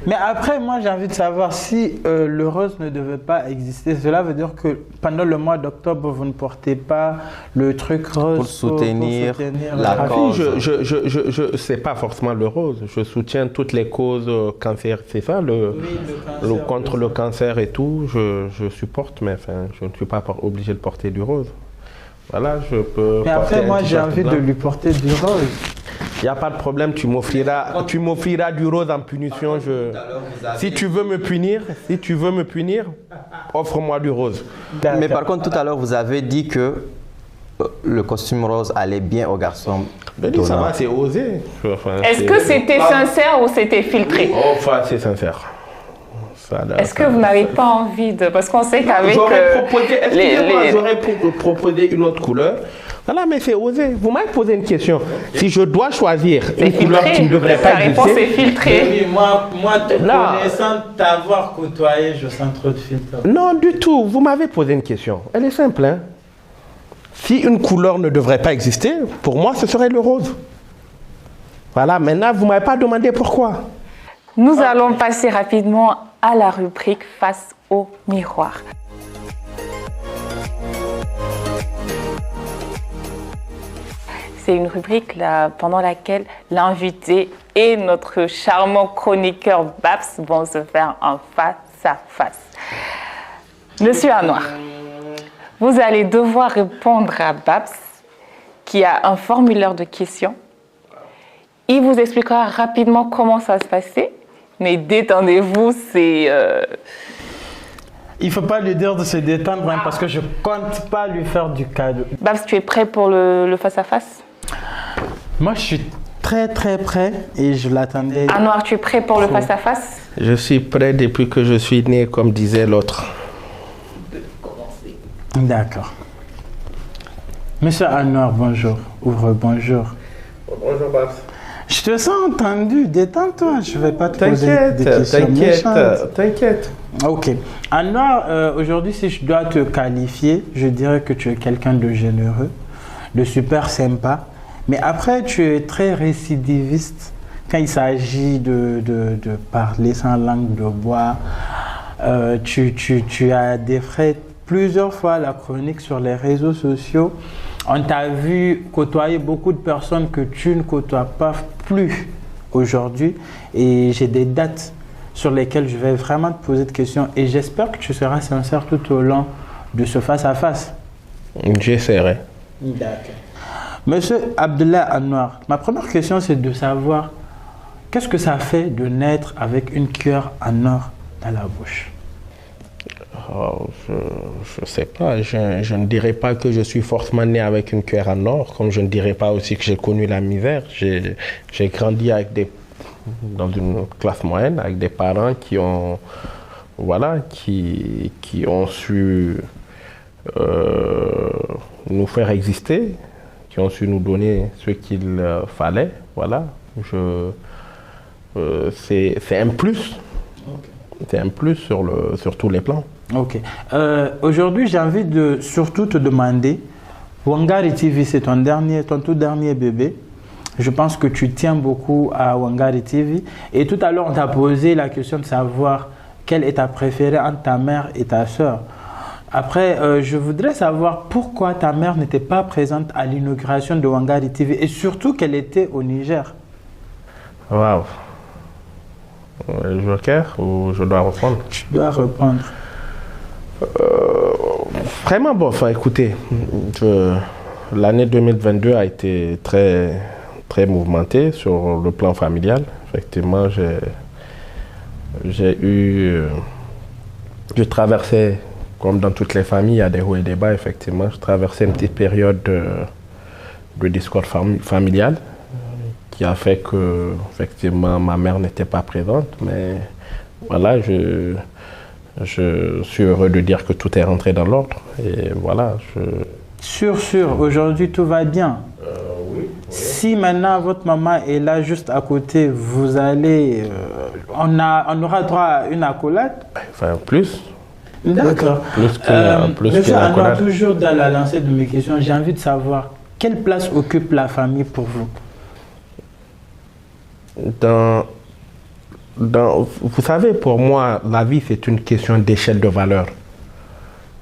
Mais après, moi, j'ai envie de savoir si le rose ne devait pas exister. Cela veut dire que pendant le mois d'octobre, vous ne portez pas le truc rose Pour soutenir la la cause. Je sais pas forcément le rose. Je soutiens toutes les causes cancer, c'est ça, contre le cancer et tout. Je supporte, mais enfin, je ne suis pas obligé de porter du rose. Voilà, je peux. Mais après, moi, j'ai envie de lui porter du rose. Il n'y a pas de problème, tu m'offriras du rose en punition. Si tu veux me punir, offre-moi du rose. Mais par contre, tout à l'heure, vous avez dit que le costume rose allait bien aux garçons. Ben, ça va, c'est osé. Enfin, Est-ce que c'était sincère ou c'était filtré? Oh, enfin, c'est sincère. Est-ce que vous n'avez pas envie de... Parce qu'on sait qu'avec... J'aurais proposé une autre couleur. Voilà, mais c'est osé. Vous m'avez posé une question. Si je dois choisir une couleur qui ne devrait pas Ta réponse est exister... filtrée. Oui, moi te Là. connaissant, t'avoir côtoyé, je sens trop de filtres. Non, du tout. Vous m'avez posé une question. Elle est simple. Hein? Si une couleur ne devrait pas exister, pour moi, ce serait le rose. Voilà, maintenant, vous ne m'avez pas demandé pourquoi. Nous allons passer rapidement à la rubrique Face au miroir. C'est une rubrique pendant laquelle l'invité et notre charmant chroniqueur Babs vont se faire un face-à-face. Monsieur Anouar, vous allez devoir répondre à Babs qui a un formulaire de questions. Il vous expliquera rapidement comment ça va se passer, mais détendez-vous, c'est... Il ne faut pas lui dire de se détendre hein, parce que je ne compte pas lui faire du cadeau. Babs, tu es prêt pour le face-à-face? Moi, je suis très prêt et je l'attendais. Anouar, tu es prêt pour le face-à-face? Je suis prêt depuis que je suis né, comme disait l'autre. D'accord. Monsieur Anwar, bonjour. Ouvre, bonjour. Bonjour, Babs. Je te sens entendu, détends-toi, je ne vais pas te poser des questions méchantes. T'inquiète. Ok. Anwar, aujourd'hui, si je dois te qualifier, je dirais que tu es quelqu'un de généreux, de super sympa. Mais après, tu es très récidiviste quand il s'agit de parler sans langue de bois. Tu as défrayé plusieurs fois la chronique sur les réseaux sociaux. On t'a vu côtoyer beaucoup de personnes que tu ne côtoies pas plus aujourd'hui. Et j'ai des dates sur lesquelles je vais vraiment te poser des questions. Et j'espère que tu seras sincère tout au long de ce face-à-face. J'essaierai. D'accord. Monsieur Abdullah Anwar, ma première question, c'est de savoir qu'est-ce que ça fait de naître avec une cuillère en or dans la bouche? Oh, je ne sais pas, je ne dirais pas que je suis forcément né avec une cuillère en or, comme je ne dirais pas aussi que j'ai connu la misère. J'ai grandi dans une classe moyenne, avec des parents qui ont su nous faire exister, qui ont su nous donner ce qu'il fallait. Voilà, c'est un plus. Okay. C'est un plus sur tous les plans. Ok. Aujourd'hui, j'ai envie de surtout te demander, Wangari TV, c'est ton tout dernier bébé. Je pense que tu tiens beaucoup à Wangari TV. Et tout à l'heure, on t'a posé la question de savoir quelle est ta préférée entre ta mère et ta sœur. Après, je voudrais savoir pourquoi ta mère n'était pas présente à l'inauguration de Wangari TV et surtout qu'elle était au Niger. Waouh. Le joker ou je dois répondre? Tu dois répondre. Vraiment bon, enfin écoutez, l'année 2022 a été très, très mouvementée sur le plan familial. Effectivement, je traversais, comme dans toutes les familles, il y a des hauts et des bas, effectivement. Je traversais une petite période de discorde familial qui a fait que, effectivement, ma mère n'était pas présente. Mais voilà, je suis heureux de dire que tout est rentré dans l'ordre. Et voilà. Sûr, aujourd'hui tout va bien. Oui. Si maintenant votre maman est là juste à côté, vous allez. On aura droit à une accolade? Enfin, plus. D'accord. Monsieur Anwar, toujours dans la lancée de mes questions, j'ai envie de savoir quelle place occupe la famille pour vous? Vous savez, pour moi, la vie, c'est une question d'échelle de valeur.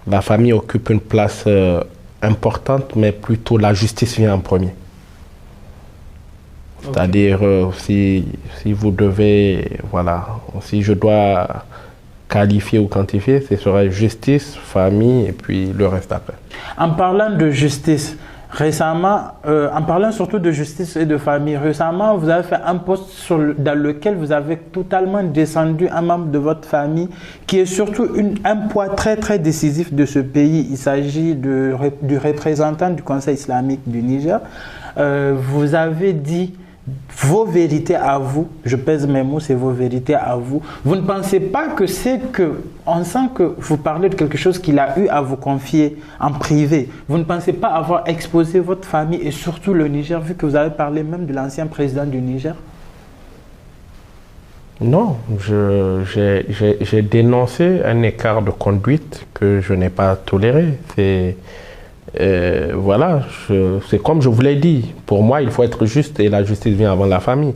La famille occupe une place importante, mais plutôt la justice vient en premier. Okay. C'est-à-dire, si vous devez, voilà, si je dois qualifier ou quantifier, ce serait justice, famille et puis le reste après. En parlant de justice, récemment, en parlant surtout de justice et de famille, récemment, vous avez fait un post dans lequel vous avez totalement descendu un membre de votre famille qui est surtout un poids très très décisif de ce pays. Il s'agit du représentant du Conseil islamique du Niger. Vous avez dit vos vérités à vous, je pèse mes mots, c'est vos vérités à vous. Vous ne pensez pas que on sent que vous parlez de quelque chose qu'il a eu à vous confier en privé. Vous ne pensez pas avoir exposé votre famille et surtout le Niger, vu que vous avez parlé même de l'ancien président du Niger? Non, j'ai dénoncé un écart de conduite que je n'ai pas toléré. Voilà, c'est comme je vous l'ai dit, pour moi il faut être juste et la justice vient avant la famille.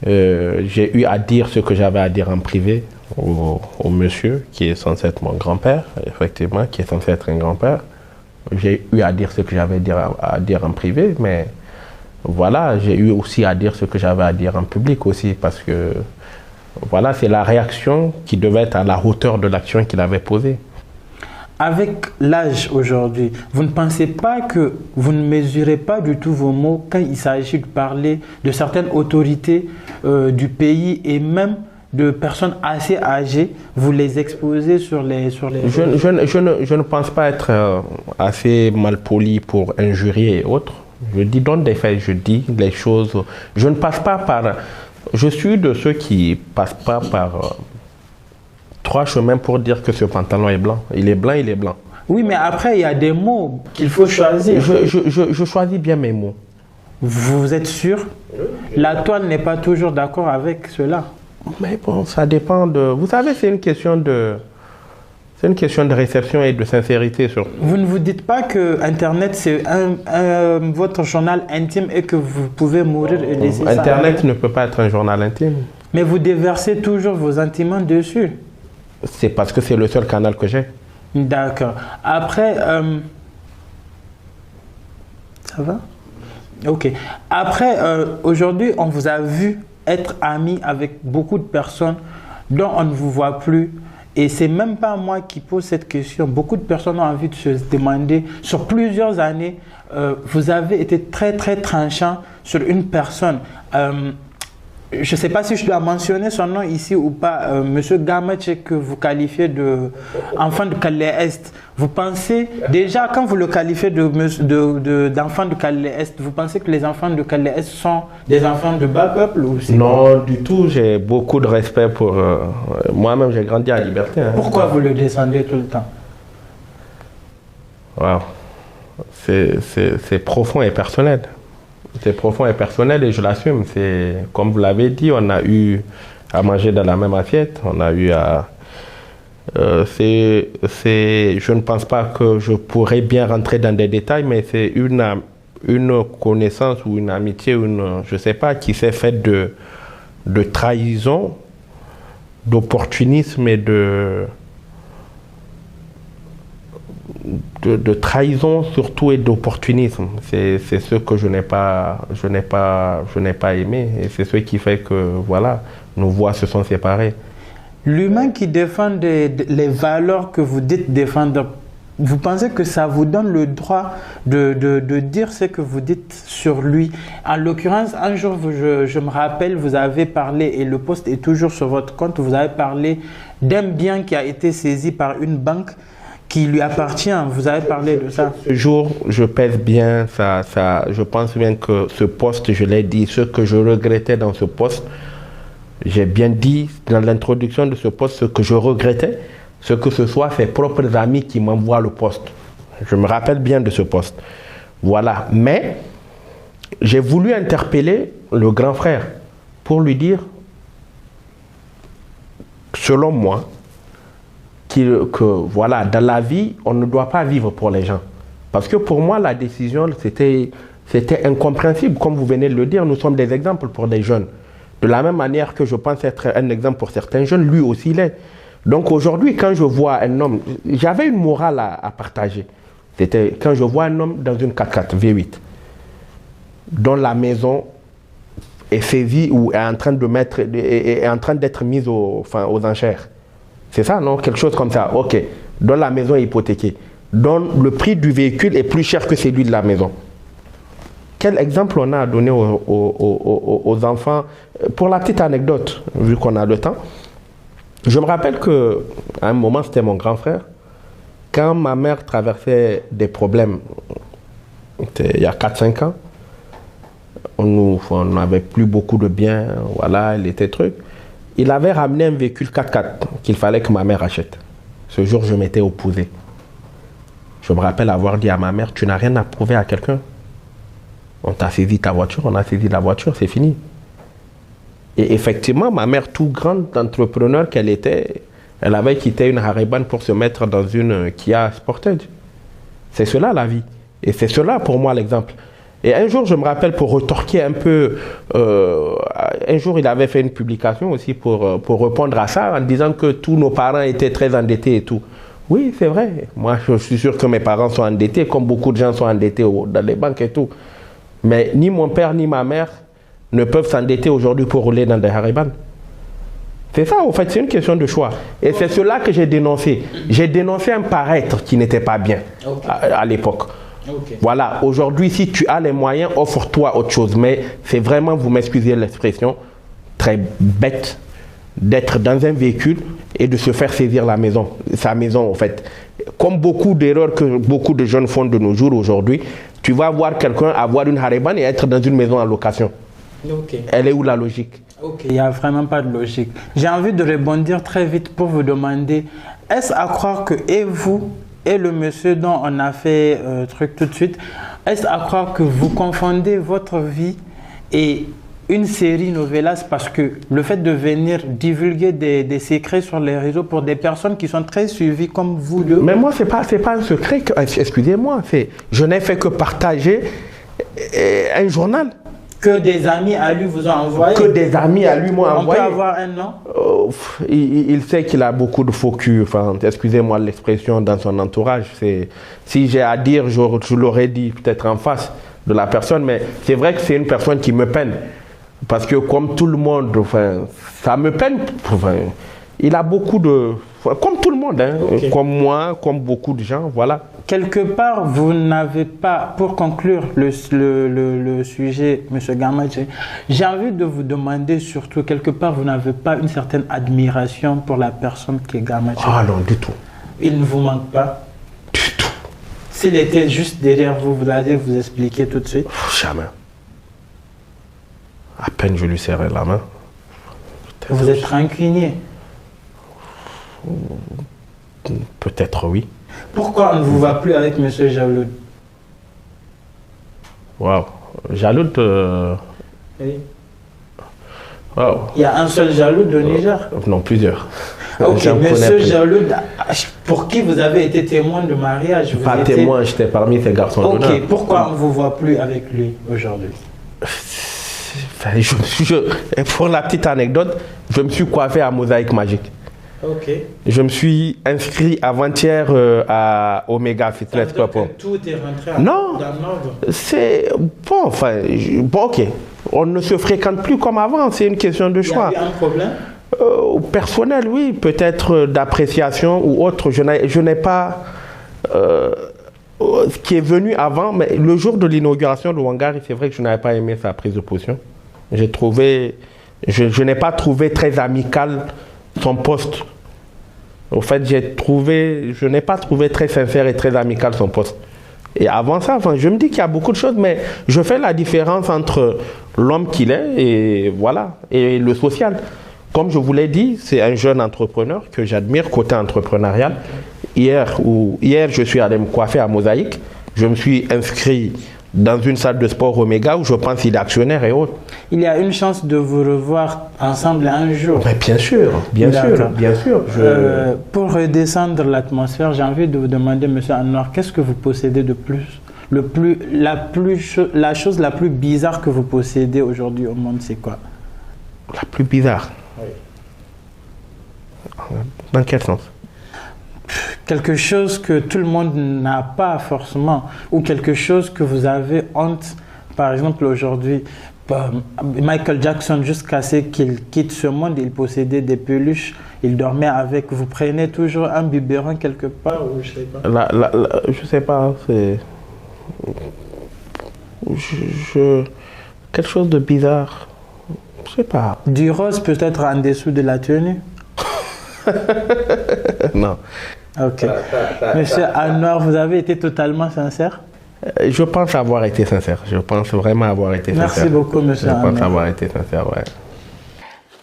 J'ai eu à dire ce que j'avais à dire en privé au monsieur qui est censé être mon grand-père, effectivement, qui est censé être un grand-père. J'ai eu à dire ce que j'avais à dire en privé, mais voilà, j'ai eu aussi à dire ce que j'avais à dire en public aussi, parce que voilà, c'est la réaction qui devait être à la hauteur de l'action qu'il avait posée. Avec l'âge aujourd'hui, vous ne pensez pas que vous ne mesurez pas du tout vos mots quand il s'agit de parler de certaines autorités du pays et même de personnes assez âgées, vous les exposez sur les... Je ne pense pas être assez malpoli pour injurier et autres. Je dis dans des faits, je dis les choses. Je ne passe pas par... Je suis de ceux qui ne passent pas par... 3 chemins pour dire que ce pantalon est blanc. Il est blanc, il est blanc. Oui, mais après, il y a des mots qu'il faut choisir. Je choisis bien mes mots. Vous êtes sûr? La toile n'est pas toujours d'accord avec cela. Mais bon, ça dépend de... Vous savez, c'est une question de réception et de sincérité surtout. Vous ne vous dites pas que Internet, c'est votre journal intime et que vous pouvez mourir et laisser ça? Internet ne peut pas être un journal intime. Mais vous déversez toujours vos sentiments dessus. C'est parce que c'est le seul canal que j'ai. D'accord. Après, ça va? Ok. Après, aujourd'hui, on vous a vu être ami avec beaucoup de personnes dont on ne vous voit plus. Et c'est même pas moi qui pose cette question. Beaucoup de personnes ont envie de se demander, sur plusieurs années, vous avez été très très tranchant sur une personne. Je ne sais pas si je dois mentionner son nom ici ou pas, Monsieur Gamache, que vous qualifiez d'enfant de Calais-Est. Vous pensez, déjà quand vous le qualifiez d'enfant de Calais-Est, vous pensez que les enfants de Calais-Est sont des enfants de bas peuple ou Non, du tout. J'ai beaucoup de respect pour... Moi-même, j'ai grandi à Liberté. Hein. Pourquoi vous le descendez tout le temps? Wow. C'est profond et personnel. C'est profond et personnel et je l'assume. Comme vous l'avez dit, on a eu à manger dans la même assiette. On a eu à... je ne pense pas que je pourrais bien rentrer dans des détails, mais c'est une connaissance ou une amitié, je ne sais pas, qui s'est faite de trahison, d'opportunisme et de trahison surtout et d'opportunisme. C'est ce que je n'ai pas aimé et c'est ce qui fait que voilà, nos voix se sont séparées. L'humain qui défend les valeurs que vous dites défendre, vous pensez que ça vous donne le droit de dire ce que vous dites sur lui? En l'occurrence, un jour, je me rappelle, vous avez parlé, et le post est toujours sur votre compte, vous avez parlé d'un bien qui a été saisi par une banque qui lui appartient. Vous avez parlé de ça. Ce jour, je pèse bien ça. Je pense bien que ce poste, je l'ai dit, ce que je regrettais dans ce poste, j'ai bien dit dans l'introduction de ce poste ce que je regrettais, ce que ce soit ses propres amis qui m'envoient le poste. Je me rappelle bien de ce poste. Voilà. Mais j'ai voulu interpeller le grand frère pour lui dire, selon moi, que voilà, dans la vie, on ne doit pas vivre pour les gens. Parce que pour moi, la décision, c'était incompréhensible. Comme vous venez de le dire, nous sommes des exemples pour des jeunes. De la même manière que je pense être un exemple pour certains jeunes, lui aussi l'est. Donc aujourd'hui, quand je vois un homme, j'avais une morale à partager. C'était quand je vois un homme dans une 4x4 V8, dont la maison est saisie ou est en train d'être mise aux enchères. C'est ça, non? Quelque chose comme ça. Ok. Dont la maison est hypothéquée. Dont le prix du véhicule est plus cher que celui de la maison. Quel exemple on a à donner aux enfants? Pour la petite anecdote, vu qu'on a le temps, je me rappelle qu'à un moment, c'était mon grand frère. Quand ma mère traversait des problèmes, il y a 4-5 ans, on n'avait plus beaucoup de biens, voilà, elle était truc. Il avait ramené un véhicule 4x4 qu'il fallait que ma mère achète. Ce jour, je m'étais opposé. Je me rappelle avoir dit à ma mère, tu n'as rien à prouver à quelqu'un. On t'a saisi ta voiture, on a saisi la voiture, c'est fini. Et effectivement, ma mère, tout grande entrepreneur qu'elle était, elle avait quitté une Hariban pour se mettre dans une Kia Sportage. C'est cela la vie. Et c'est cela pour moi l'exemple. Et un jour, je me rappelle, pour retorquer un peu, un jour, il avait fait une publication aussi pour répondre à ça, en disant que tous nos parents étaient très endettés et tout. Oui, c'est vrai. Moi, je suis sûr que mes parents sont endettés, comme beaucoup de gens sont endettés dans les banques et tout. Mais ni mon père ni ma mère ne peuvent s'endetter aujourd'hui pour rouler dans des Hariban. C'est ça, en fait, c'est une question de choix. Et c'est cela que j'ai dénoncé. J'ai dénoncé un paraître qui n'était pas bien à l'époque. Okay. Voilà, aujourd'hui, si tu as les moyens, offre-toi autre chose. Mais c'est vraiment, vous m'excusez l'expression, très bête d'être dans un véhicule et de se faire saisir la maison, sa maison en fait. Comme beaucoup d'erreurs que beaucoup de jeunes font de nos jours aujourd'hui, tu vas voir quelqu'un avoir une Hariban et être dans une maison en location. Okay. Elle est où la logique? Ok, il n'y a vraiment pas de logique. J'ai envie de rebondir très vite pour vous demander, est-ce à croire que et vous et le monsieur dont on a fait truc tout de suite, est-ce à croire que vous confondez votre vie et une série novelas, parce que le fait de venir divulguer des secrets sur les réseaux pour des personnes qui sont très suivies comme vous deux. Mais moi, c'est pas un secret, excusez-moi, je n'ai fait que partager un journal. Que des amis à lui vous ont envoyé. Que des amis à lui m'ont envoyé. On peut avoir un nom? Il sait qu'il a beaucoup de faux culs, enfin, excusez-moi l'expression, dans son entourage. Si j'ai à dire, je l'aurais dit peut-être en face de la personne, mais c'est vrai que c'est une personne qui me peine. Parce que comme tout le monde, enfin, ça me peine. Enfin, il a beaucoup de... Comme tout le monde, hein, okay. Comme moi, comme beaucoup de gens, voilà. Quelque part, vous n'avez pas, pour conclure le sujet, M. Gamache, j'ai envie de vous demander surtout, quelque part, vous n'avez pas une certaine admiration pour la personne qui est Gamache? Ah non, du tout. Il ne vous manque pas? Du tout. S'il était juste derrière vous, vous allez vous expliquer tout de suite? Jamais. À peine je lui serrais la main. Vous êtes rancunier? Peut-être oui. Pourquoi on ne vous voit plus avec M. Jaloud? Waouh. Jaloud... Oui. Wow. Il y a un seul Jaloud au Niger? Non, plusieurs. Ok, M. Jaloud, pour qui vous avez été témoin de mariage? Pas témoin, j'étais parmi ces garçons. Ok, pourquoi on ne vous voit plus avec lui aujourd'hui? Pour la petite anecdote, je me suis coiffé à Mosaïque Magique. Ok. Je me suis inscrit avant-hier à Omega Fitness Club. Tout est rentré dans l'ordre. C'est bon, enfin, bon, ok. On ne se fréquente plus comme avant, c'est une question de choix. Il y a eu un problème? Personnel, oui, peut-être d'appréciation ou autre. Je n'ai pas ce qui est venu avant, mais le jour de l'inauguration de Wangari, c'est vrai que je n'avais pas aimé sa prise de position. J'ai trouvé, je n'ai pas trouvé très amical son poste. Au fait, je n'ai pas trouvé très sincère et très amical son poste. Et avant ça, enfin, je me dis qu'il y a beaucoup de choses, mais je fais la différence entre l'homme qu'il est et voilà, et le social. Comme je vous l'ai dit, c'est un jeune entrepreneur que j'admire côté entrepreneurial. Hier, je suis allé me coiffer à Mosaïque. Je me suis inscrit dans une salle de sport Omega où je pense qu'il est actionnaire et autres. Il y a une chance de vous revoir ensemble un jour. Mais bien sûr, bien sûr. Pour redescendre l'atmosphère, j'ai envie de vous demander, M. Anwar, qu'est-ce que vous possédez de plus? La chose la plus bizarre que vous possédez aujourd'hui au monde, c'est quoi? La plus bizarre? Oui. Dans quel sens? Quelque chose que tout le monde n'a pas forcément, ou quelque chose que vous avez honte. Par exemple, aujourd'hui, Michael Jackson, jusqu'à ce qu'il quitte ce monde, il possédait des peluches, il dormait avec. Vous prenez toujours un biberon quelque part, ou je sais pas? Je sais pas, c'est... Quelque chose de bizarre, je sais pas. Du rose peut-être en dessous de la tenue? Non. Ok. Monsieur Anwar, vous avez été totalement sincère? Je pense avoir été sincère. Je pense vraiment avoir été sincère. Merci beaucoup, monsieur Anwar. Je pense avoir été sincère, ouais.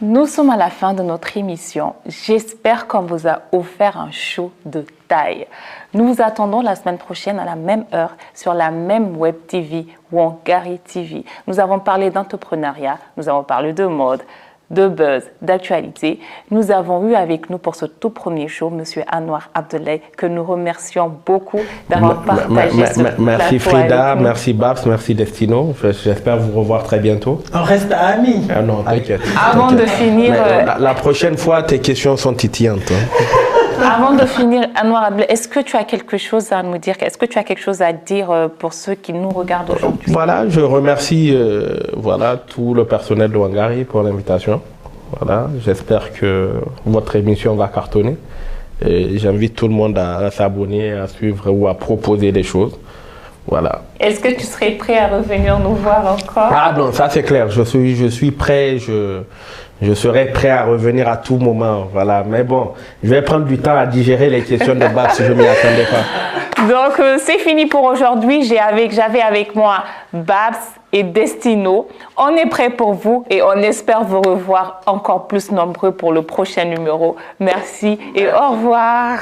Nous sommes à la fin de notre émission. J'espère qu'on vous a offert un show de taille. Nous vous attendons la semaine prochaine à la même heure sur la même web TV, Wangari TV. Nous avons parlé d'entrepreneuriat, nous avons parlé de mode, de buzz, d'actualité. Nous avons eu avec nous pour ce tout premier show M. Anwar Abdoulaye, que nous remercions beaucoup d'avoir partagé ce plateau. Merci Frida, merci Babs, merci Destino. J'espère vous revoir très bientôt. On reste amis. Ah non, t'inquiète. Avant de finir... La prochaine fois, tes questions sont titillantes. Avant de finir, Anwar Abdoulaye, est-ce que tu as quelque chose à nous dire? Est-ce que tu as quelque chose à dire pour ceux qui nous regardent aujourd'hui? Voilà, je remercie tout le personnel de Wangari pour l'invitation. Voilà, j'espère que votre émission va cartonner. J'invite tout le monde à s'abonner, à suivre ou à proposer des choses. Voilà. Est-ce que tu serais prêt à revenir nous voir encore? Ah non, ça c'est clair. Je suis prêt. Je serai prêt à revenir à tout moment. Voilà. Mais bon, je vais prendre du temps à digérer les questions de Babs si je ne m'y attendais pas. Donc, c'est fini pour aujourd'hui. J'avais avec moi Babs et Destino. On est prêt pour vous et on espère vous revoir encore plus nombreux pour le prochain numéro. Merci et au revoir.